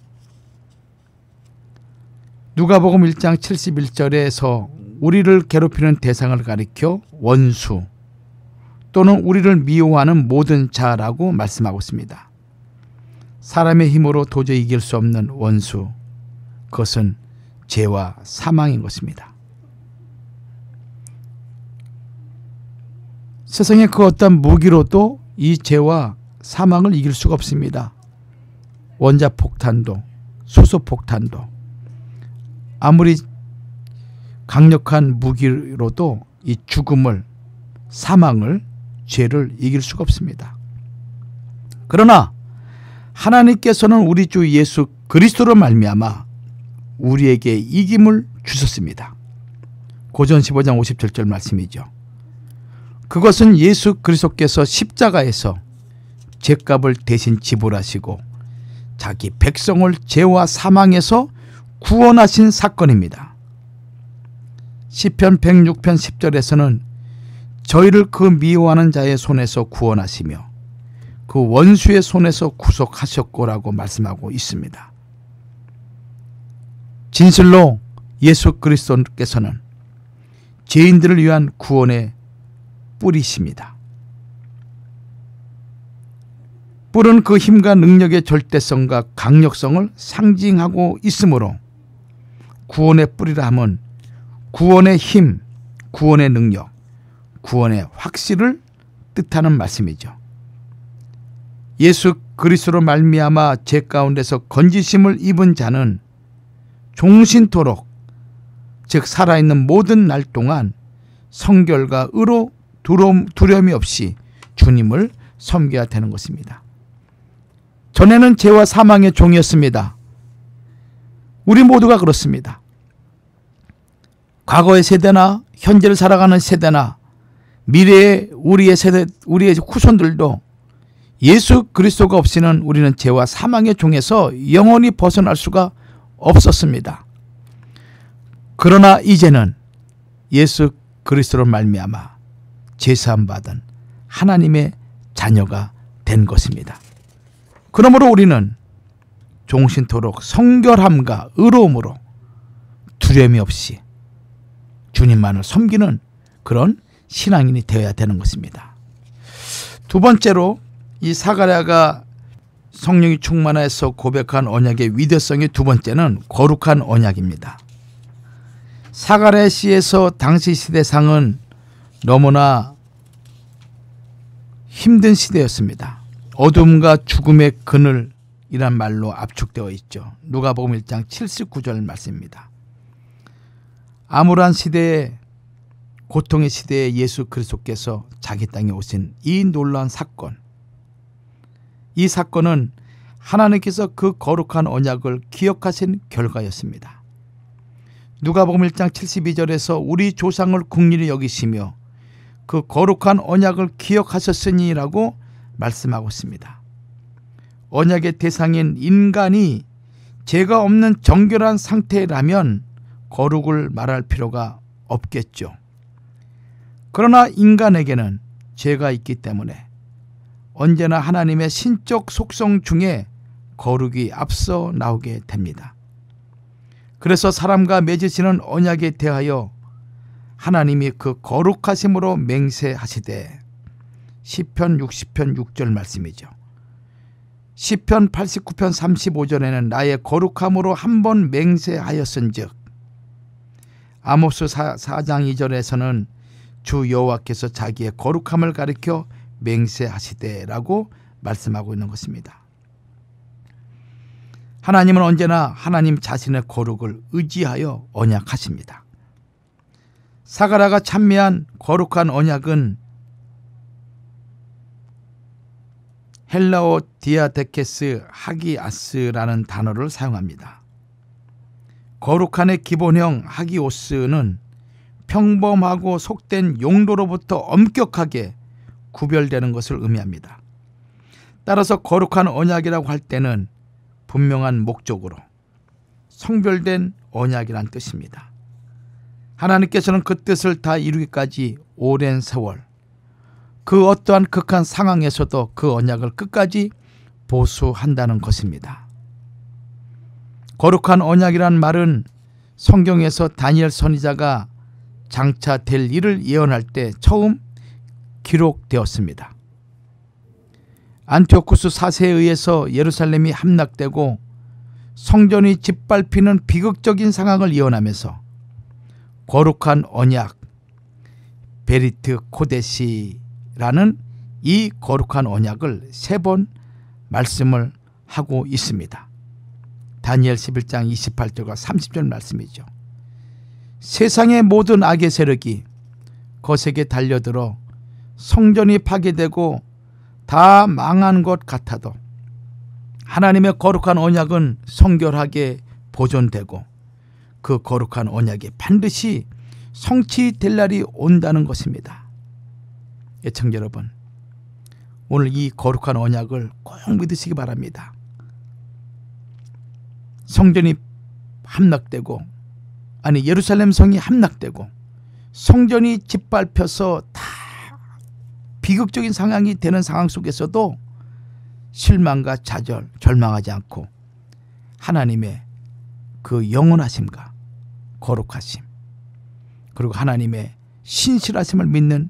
누가복음 1장 71절에서 우리를 괴롭히는 대상을 가리켜 원수 또는 우리를 미워하는 모든 자라고 말씀하고 있습니다. 사람의 힘으로 도저히 이길 수 없는 원수, 그것은 죄와 사망인 것입니다. 세상의 그 어떤 무기로도 이 죄와 사망을 이길 수가 없습니다. 원자폭탄도 수소폭탄도 아무리 강력한 무기로도 이 죽음을, 사망을, 죄를 이길 수가 없습니다. 그러나 하나님께서는 우리 주 예수 그리스도로 말미암아 우리에게 이김을 주셨습니다. 고전 15장 57절 말씀이죠. 그것은 예수 그리스도께서 십자가에서 죄값을 대신 지불하시고 자기 백성을 죄와 사망에서 구원하신 사건입니다. 시편 106편 10절에서는 저희를 그 미워하는 자의 손에서 구원하시며 그 원수의 손에서 구속하셨고라고 말씀하고 있습니다. 진실로 예수 그리스도께서는 죄인들을 위한 구원의 뿌리십니다. 뿔은 그 힘과 능력의 절대성과 강력성을 상징하고 있으므로 구원의 뿌리라 함은 구원의 힘, 구원의 능력, 구원의 확실을 뜻하는 말씀이죠. 예수 그리스도로 말미암아 죄 가운데서 건지심을 입은 자는 종신토록, 즉 살아있는 모든 날 동안 성결과 의로 두려움이 없이 주님을 섬겨야 되는 것입니다. 전에는 죄와 사망의 종이었습니다. 우리 모두가 그렇습니다. 과거의 세대나 현재를 살아가는 세대나 미래의 우리의 세대, 우리의 후손들도 예수 그리스도가 없이는 우리는 죄와 사망의 종에서 영원히 벗어날 수가 없었습니다. 그러나 이제는 예수 그리스도로 말미암아 제사함 받은 하나님의 자녀가 된 것입니다. 그러므로 우리는 종신토록 성결함과 의로움으로 두려움이 없이 주님만을 섬기는 그런 신앙인이 되어야 되는 것입니다. 두 번째로 이 사가랴가 성령이 충만해서 고백한 언약의 위대성의 두 번째는 거룩한 언약입니다. 사가랴 시에서 당시 시대상은 너무나 힘든 시대였습니다. 어둠과 죽음의 그늘이란 말로 압축되어 있죠. 누가복음 1장 79절 말씀입니다. 암울한 시대에, 고통의 시대에 예수 그리스도께서 자기 땅에 오신 이 놀라운 사건, 이 사건은 하나님께서 그 거룩한 언약을 기억하신 결과였습니다. 누가복음 1장 72절에서 우리 조상을 긍휼히 여기시며 그 거룩한 언약을 기억하셨으니라고 말씀하고 있습니다. 언약의 대상인 인간이 죄가 없는 정결한 상태라면 거룩을 말할 필요가 없겠죠. 그러나 인간에게는 죄가 있기 때문에 언제나 하나님의 신적 속성 중에 거룩이 앞서 나오게 됩니다. 그래서 사람과 맺으시는 언약에 대하여 하나님이 그 거룩하심으로 맹세하시되, 시편 60편 6절 말씀이죠. 시편 89편 35절에는 나의 거룩함으로 한 번 맹세하였은즉, 아모스 4장 2절에서는 주 여호와께서 자기의 거룩함을 가리켜 맹세하시되라고 말씀하고 있는 것입니다. 하나님은 언제나 하나님 자신의 거룩을 의지하여 언약하십니다. 사가랴가 찬미한 거룩한 언약은 헬라어 디아데케스 하기아스라는 단어를 사용합니다. 거룩한의 기본형 하기오스는 평범하고 속된 용도로부터 엄격하게 구별되는 것을 의미합니다. 따라서 거룩한 언약이라고 할 때는 분명한 목적으로 성별된 언약이란 뜻입니다. 하나님께서는 그 뜻을 다 이루기까지 오랜 세월, 그 어떠한 극한 상황에서도 그 언약을 끝까지 보수한다는 것입니다. 거룩한 언약이란 말은 성경에서 다니엘 선지자가 장차 될 일을 예언할 때 처음 기록되었습니다. 안티오쿠스 4세에 의해서 예루살렘이 함락되고 성전이 짓밟히는 비극적인 상황을 예언하면서 거룩한 언약, 베리트 코데시라는 이 거룩한 언약을 3번 말씀을 하고 있습니다. 다니엘 11장 28절과 30절 말씀이죠. 세상의 모든 악의 세력이 거세게 달려들어 성전이 파괴되고 다 망한 것 같아도 하나님의 거룩한 언약은 성결하게 보존되고 그 거룩한 언약이 반드시 성취될 날이 온다는 것입니다. 애청자 여러분, 오늘 이 거룩한 언약을 꼭 믿으시기 바랍니다. 성전이 함락되고, 아니 예루살렘 성이 함락되고 성전이 짓밟혀서 다 비극적인 상황이 되는 상황 속에서도 실망과 좌절, 절망하지 않고 하나님의 그 영원하심과 거룩하심, 그리고 하나님의 신실하심을 믿는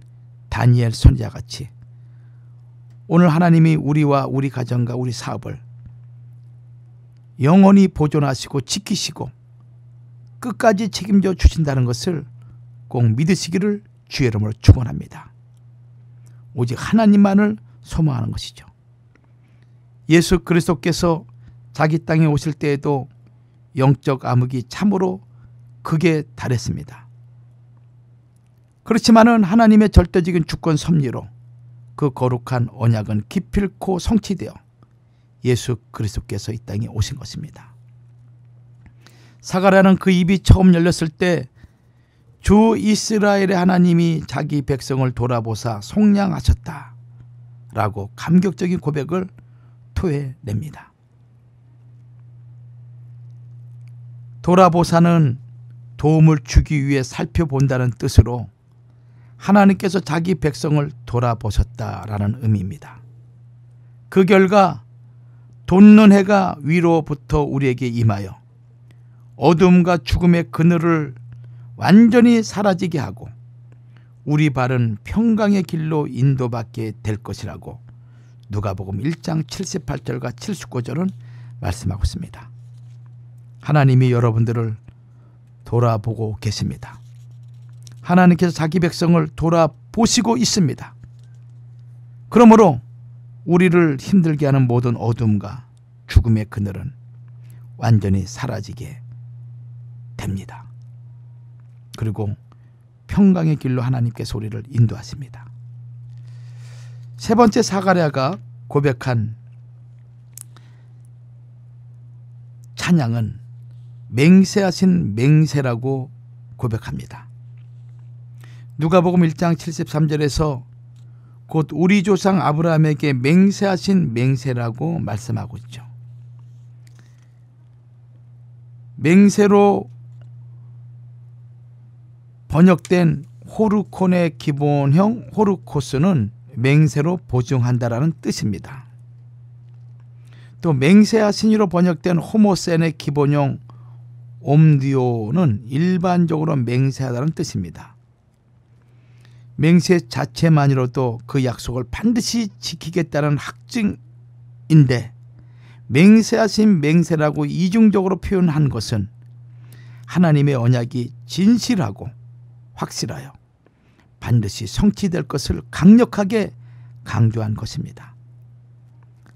다니엘 선지자같이 오늘 하나님이 우리와 우리 가정과 우리 사업을 영원히 보존하시고 지키시고 끝까지 책임져 주신다는 것을 꼭 믿으시기를 주의 이름으로 축원합니다. 오직 하나님만을 소망하는 것이죠. 예수 그리스도께서 자기 땅에 오실 때에도 영적 암흑이 참으로 극에 달했습니다. 그렇지만은 하나님의 절대적인 주권 섭리로 그 거룩한 언약은 기필코 성취되어 예수 그리스도께서 이 땅에 오신 것입니다. 사가랴는 그 입이 처음 열렸을 때 주 이스라엘의 하나님이 자기 백성을 돌아보사 속량하셨다 라고 감격적인 고백을 돌아보사는 도움을 주기 위해 살펴본다는 뜻으로 하나님께서 자기 백성을 돌아보셨다라는 의미입니다. 그 결과 돋는 해가 위로부터 우리에게 임하여 어둠과 죽음의 그늘을 완전히 사라지게 하고 우리 발은 평강의 길로 인도받게 될 것이라고 누가복음 1장 78절과 79절은 말씀하고 있습니다. 하나님이 여러분들을 돌아보고 계십니다. 하나님께서 자기 백성을 돌아보시고 있습니다. 그러므로 우리를 힘들게 하는 모든 어둠과 죽음의 그늘은 완전히 사라지게 됩니다. 그리고 평강의 길로 하나님께서 우리를 인도하십니다. 세 번째, 사가랴가 고백한 찬양은 맹세하신 맹세라고 고백합니다. 누가복음 1장 73절에서 곧 우리 조상 아브라함에게 맹세하신 맹세라고 말씀하고 있죠. 맹세로 번역된 호르콘의 기본형 호르코스는 맹세로 보증한다라는 뜻입니다. 또 맹세하신이로 번역된 호모센의 기본형 옴디오는 일반적으로 맹세하다는 뜻입니다. 맹세 자체만으로도 그 약속을 반드시 지키겠다는 확증인데 맹세하신 맹세라고 이중적으로 표현한 것은 하나님의 언약이 진실하고 확실하여 반드시 성취될 것을 강력하게 강조한 것입니다.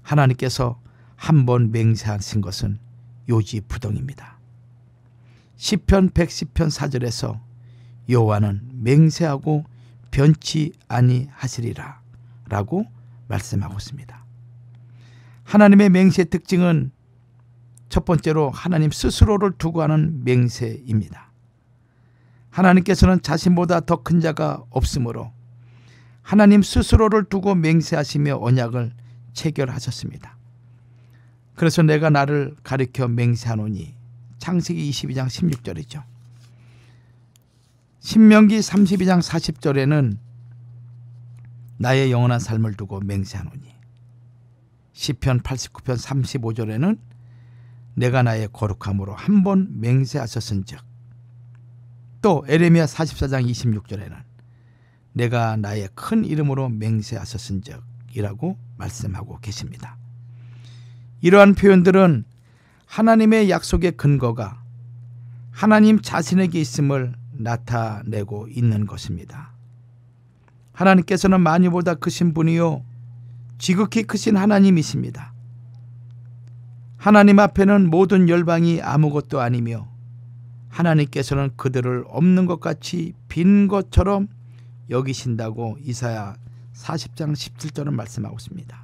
하나님께서 한번 맹세하신 것은 요지부동입니다. 시편 110편 4절에서 여호와는 맹세하고 변치 아니하시리라 라고 말씀하고 있습니다. 하나님의 맹세의 특징은 첫 번째로 하나님 스스로를 두고 하는 맹세입니다. 하나님께서는 자신보다 더 큰 자가 없으므로 하나님 스스로를 두고 맹세하시며 언약을 체결하셨습니다. 그래서 내가 나를 가리켜 맹세하노니 창세기 22장 16절이죠. 신명기 32장 40절에는 나의 영원한 삶을 두고 맹세하노니, 시편 89편 35절에는 내가 나의 거룩함으로 한 번 맹세하셨은즉, 또 에레미야 44장 26절에는 내가 나의 큰 이름으로 맹세하셨은즉 이라고 말씀하고 계십니다. 이러한 표현들은 하나님의 약속의 근거가 하나님 자신에게 있음을 나타내고 있는 것입니다. 하나님께서는 만유보다 크신 분이요 지극히 크신 하나님이십니다. 하나님 앞에는 모든 열방이 아무것도 아니며 하나님께서는 그들을 없는 것 같이 빈 것처럼 여기신다고 이사야 40장 17절은 말씀하고 있습니다.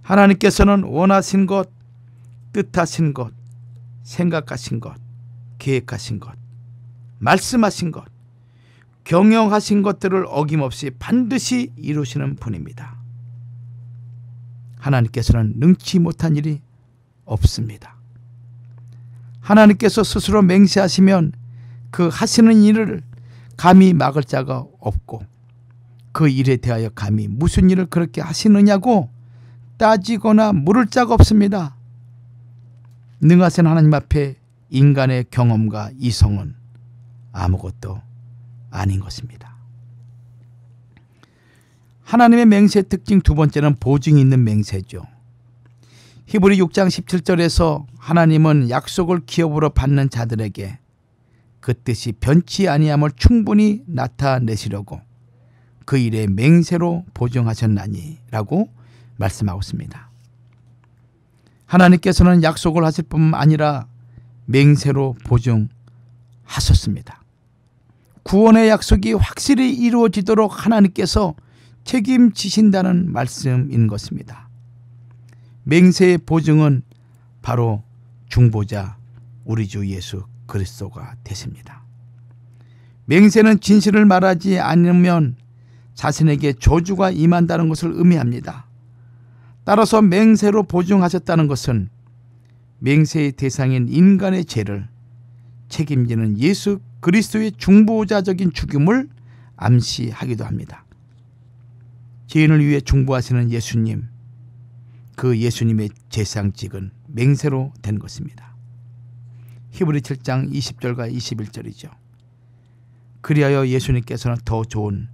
하나님께서는 원하신 것, 뜻하신 것, 생각하신 것, 계획하신 것, 말씀하신 것, 경영하신 것들을 어김없이 반드시 이루시는 분입니다. 하나님께서는 능치 못한 일이 없습니다. 하나님께서 스스로 맹세하시면 그 하시는 일을 감히 막을 자가 없고 그 일에 대하여 감히 무슨 일을 그렇게 하시느냐고 따지거나 물을 자가 없습니다. 능하신 하나님 앞에 인간의 경험과 이성은 아무것도 아닌 것입니다. 하나님의 맹세의 특징 두 번째는 보증이 있는 맹세죠. 히브리 6장 17절에서 하나님은 약속을 기업으로 받는 자들에게 그 뜻이 변치 아니함을 충분히 나타내시려고 그 일에 맹세로 보증하셨나니 라고 말씀하고 있습니다. 하나님께서는 약속을 하실 뿐만 아니라 맹세로 보증하셨습니다. 구원의 약속이 확실히 이루어지도록 하나님께서 책임지신다는 말씀인 것입니다. 맹세의 보증은 바로 중보자 우리 주 예수 그리스도가 되십니다. 맹세는 진실을 말하지 않으면 자신에게 저주가 임한다는 것을 의미합니다. 따라서 맹세로 보증하셨다는 것은 맹세의 대상인 인간의 죄를 책임지는 예수 그리스도의 중보자적인 죽음을 암시하기도 합니다. 죄인을 위해 중보하시는 예수님, 그 예수님의 제사장직은 맹세로 된 것입니다. 히브리 7장 20절과 21절이죠. 그리하여 예수님께서는 더 좋은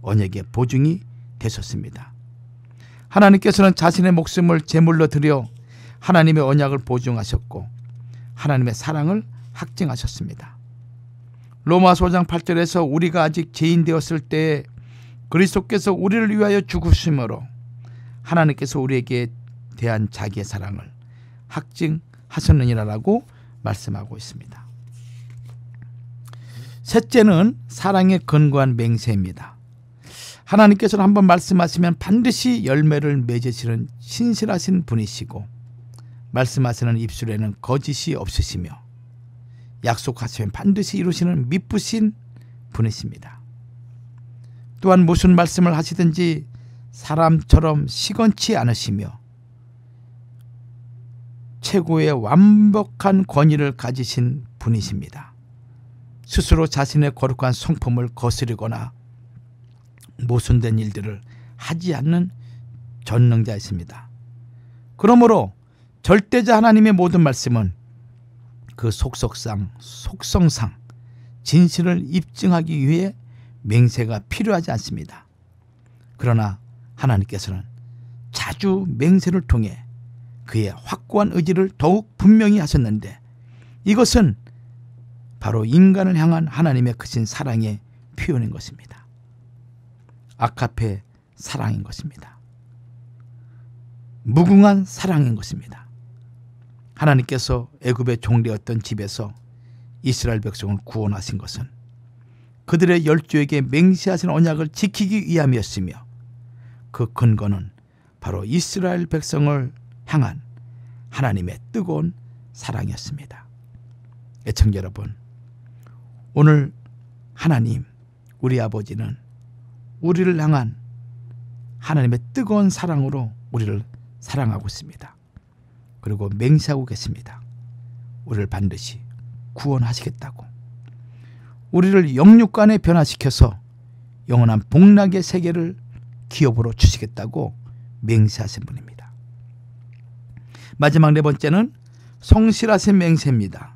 언약의 보증이 되셨습니다. 하나님께서는 자신의 목숨을 제물로 드려 하나님의 언약을 보증하셨고 하나님의 사랑을 확증하셨습니다. 로마서 5장 8절에서 우리가 아직 죄인 되었을 때에 그리스도께서 우리를 위하여 죽으심으로 하나님께서 우리에게 대한 자기의 사랑을 확증하셨느니라라고 말씀하고 있습니다. 셋째는 사랑에 근거한 맹세입니다. 하나님께서는 한번 말씀하시면 반드시 열매를 맺으시는 신실하신 분이시고 말씀하시는 입술에는 거짓이 없으시며 약속하시면 반드시 이루시는 미쁘신 분이십니다. 또한 무슨 말씀을 하시든지 사람처럼 시건치 않으시며 최고의 완벽한 권위를 가지신 분이십니다. 스스로 자신의 거룩한 성품을 거스르거나 모순된 일들을 하지 않는 전능자이십니다. 그러므로 절대자 하나님의 모든 말씀은 그 속성상 진실을 입증하기 위해 맹세가 필요하지 않습니다. 그러나 하나님께서는 자주 맹세를 통해 그의 확고한 의지를 더욱 분명히 하셨는데 이것은 바로 인간을 향한 하나님의 크신 사랑의 표현인 것입니다. 아카페 사랑인 것입니다. 무궁한 사랑인 것입니다. 하나님께서 애굽의 종되었던 집에서 이스라엘 백성을 구원하신 것은 그들의 열조에게 맹세하신 언약을 지키기 위함이었으며 그 근거는 바로 이스라엘 백성을 향한 하나님의 뜨거운 사랑이었습니다. 애청자 여러분, 오늘 하나님, 우리 아버지는 우리를 향한 하나님의 뜨거운 사랑으로 우리를 사랑하고 있습니다. 그리고 맹세하고 계십니다. 우리를 반드시 구원하시겠다고. 우리를 영육간에 변화시켜서 영원한 복락의 세계를 기업으로 주시겠다고 맹세하신 분입니다. 마지막 네 번째는 성실하신 맹세입니다.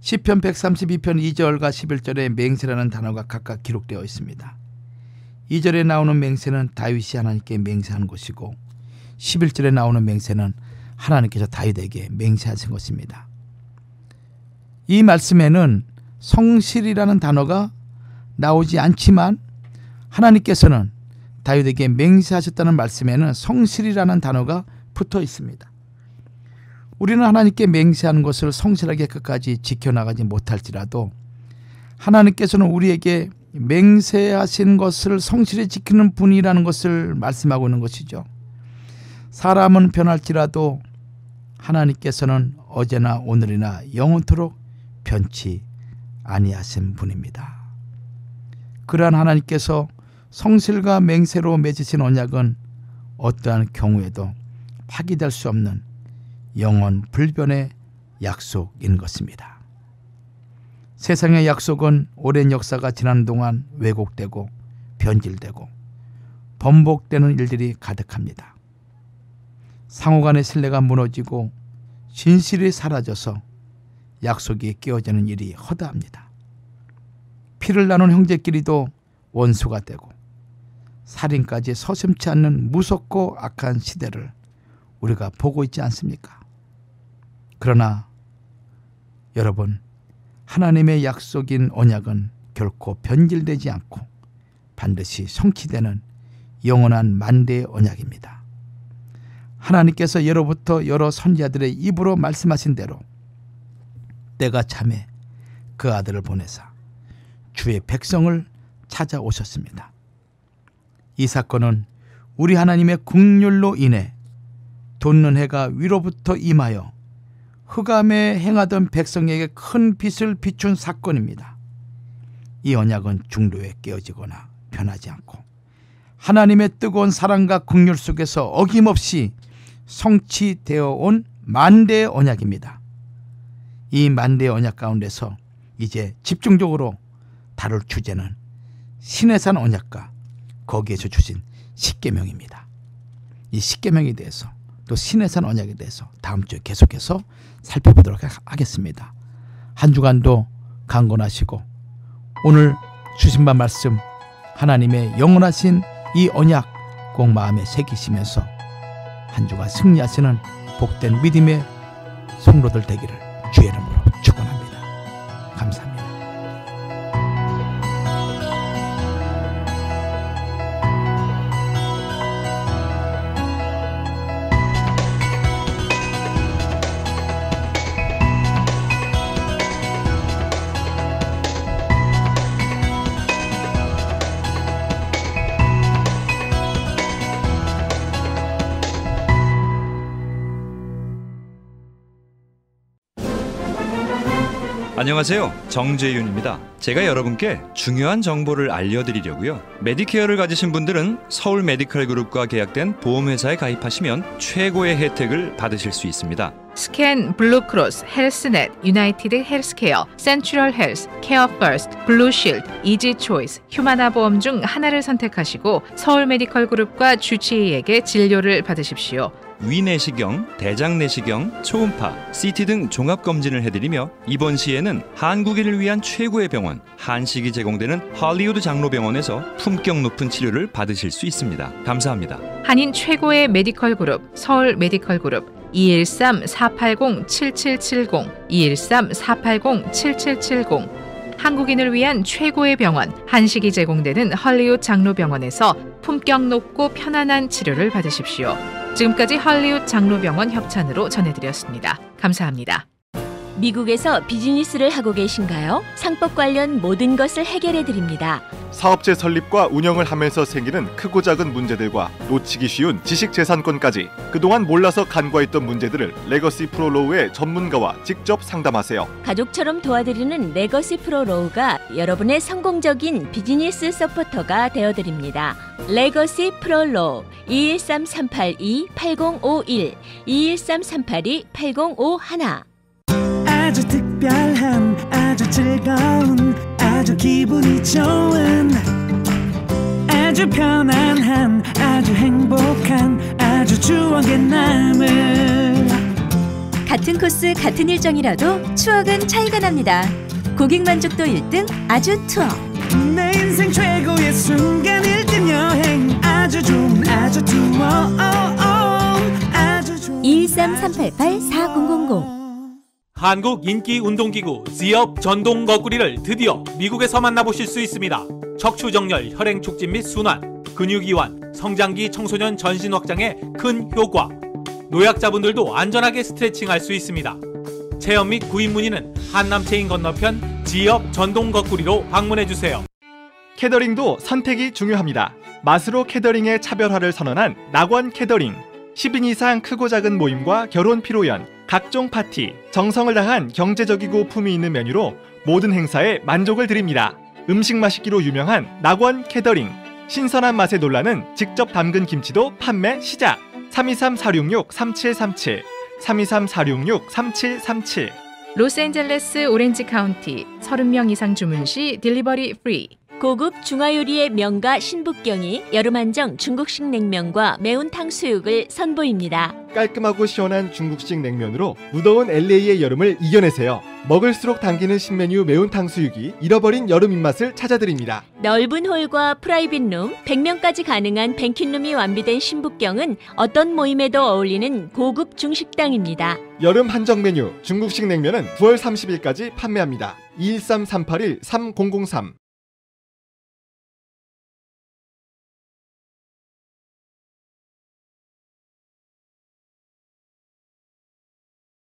시편 132편 2절과 11절에 맹세라는 단어가 각각 기록되어 있습니다. 2절에 나오는 맹세는 다윗이 하나님께 맹세하는 것이고 11절에 나오는 맹세는 하나님께서 다윗에게 맹세하신 것입니다. 이 말씀에는 성실이라는 단어가 나오지 않지만 하나님께서는 다윗에게 맹세하셨다는 말씀에는 성실이라는 단어가 붙어 있습니다. 우리는 하나님께 맹세하는 것을 성실하게 끝까지 지켜나가지 못할지라도 하나님께서는 우리에게 맹세하신 것을 성실히 지키는 분이라는 것을 말씀하고 있는 것이죠. 사람은 변할지라도 하나님께서는 어제나 오늘이나 영원토록 변치 아니하신 분입니다. 그러한 하나님께서 성실과 맹세로 맺으신 언약은 어떠한 경우에도 파기될 수 없는 영원 불변의 약속인 것입니다. 세상의 약속은 오랜 역사가 지나는 동안 왜곡되고 변질되고 번복되는 일들이 가득합니다. 상호간의 신뢰가 무너지고 진실이 사라져서 약속이 깨어지는 일이 허다합니다. 피를 나눈 형제끼리도 원수가 되고 살인까지 서슴지 않는 무섭고 악한 시대를 우리가 보고 있지 않습니까? 그러나 여러분, 하나님의 약속인 언약은 결코 변질되지 않고 반드시 성취되는 영원한 만대의 언약입니다. 하나님께서 예로부터 여러 선지자들의 입으로 말씀하신 대로 때가 참에 그 아들을 보내사 주의 백성을 찾아오셨습니다. 이 사건은 우리 하나님의 긍휼로 인해 돋는 해가 위로부터 임하여 흑암에 행하던 백성에게 큰 빛을 비춘 사건입니다. 이 언약은 중도에 깨어지거나 변하지 않고 하나님의 뜨거운 사랑과 긍휼 속에서 어김없이 성취되어 온 만대의 언약입니다. 이 만대의 언약 가운데서 이제 집중적으로 다룰 주제는 시내산 언약과 거기에서 주신 십계명입니다. 이 십계명에 대해서 또 시내산 언약에 대해서 다음 주에 계속해서 살펴보도록 하겠습니다. 한 주간도 강건하시고 오늘 주신 바 말씀 하나님의 영원하신 이 언약 꼭 마음에 새기시면서 한 주간 승리하시는 복된 믿음의 성도들 되기를 주의 이름으로 축원합니다. 감사합니다. 안녕하세요. 정재윤입니다. 제가 여러분께 중요한 정보를 알려드리려고요. 메디케어를 가지신 분들은 서울 메디컬 그룹과 계약된 보험회사에 가입하시면 최고의 혜택을 받으실 수 있습니다. 스캔, 블루크로스, 헬스넷, 유나이티드 헬스케어, 센트럴 헬스, 케어 퍼스트, 블루실드, 이지초이스, 휴마나 보험 중 하나를 선택하시고 서울 메디컬 그룹과 주치의에게 진료를 받으십시오. 위내시경, 대장내시경, 초음파, CT 등 종합검진을 해드리며 이번 시에는 한국인을 위한 최고의 병원 한식이 제공되는 할리우드 장로병원에서 품격 높은 치료를 받으실 수 있습니다. 감사합니다. 한인 최고의 메디컬 그룹 서울 메디컬 그룹 213-480-7770 213-480-7770 한국인을 위한 최고의 병원 한식이 제공되는 할리우드 장로병원에서 품격 높고 편안한 치료를 받으십시오. 지금까지 할리우드 장로병원 협찬으로 전해드렸습니다. 감사합니다. 미국에서 비즈니스를 하고 계신가요? 상법 관련 모든 것을 해결해드립니다. 사업체 설립과 운영을 하면서 생기는 크고 작은 문제들과 놓치기 쉬운 지식재산권까지 그동안 몰라서 간과했던 문제들을 레거시 프로로우의 전문가와 직접 상담하세요. 가족처럼 도와드리는 레거시 프로로우가 여러분의 성공적인 비즈니스 서포터가 되어드립니다. 레거시 프로로우 213-382-8051 213-382-8051 아주 특별한 아주 즐거운 아주 기분이 좋은 아주 편안한 아주 행복한 아주 추억의 남을 같은 코스 같은 일정이라도 추억은 차이가 납니다. 고객 만족도 1등 아주 투어 내 인생 최고의 순간 1등 여행 아주 좋은 아주 투어 아주 좋은 213-388-4000 한국 인기 운동기구 지업 전동 거꾸리를 드디어 미국에서 만나보실 수 있습니다. 척추정렬, 혈행 촉진 및 순환, 근육 이완, 성장기 청소년 전신 확장에 큰 효과. 노약자분들도 안전하게 스트레칭할 수 있습니다. 체험 및 구입 문의는 한남체인 건너편 지업 전동 거꾸리로 방문해주세요. 캐더링도 선택이 중요합니다. 맛으로 캐더링의 차별화를 선언한 낙원 캐더링. 10인 이상 크고 작은 모임과 결혼 피로연, 각종 파티, 정성을 다한 경제적이고 품위 있는 메뉴로 모든 행사에 만족을 드립니다. 음식 맛있기로 유명한 낙원 캐더링. 신선한 맛에 놀라는 직접 담근 김치도 판매 시작. 323-466-3737 323-466-3737 로스앤젤레스 오렌지 카운티 30명 이상 주문 시 딜리버리 프리. 고급 중화요리의 명가 신북경이 여름 한정 중국식 냉면과 매운 탕수육을 선보입니다. 깔끔하고 시원한 중국식 냉면으로 무더운 LA의 여름을 이겨내세요. 먹을수록 당기는 신메뉴 매운 탕수육이 잃어버린 여름 입맛을 찾아드립니다. 넓은 홀과 프라이빗룸, 100명까지 가능한 뱅킷룸이 완비된 신북경은 어떤 모임에도 어울리는 고급 중식당입니다. 여름 한정 메뉴 중국식 냉면은 9월 30일까지 판매합니다. 213-381-3003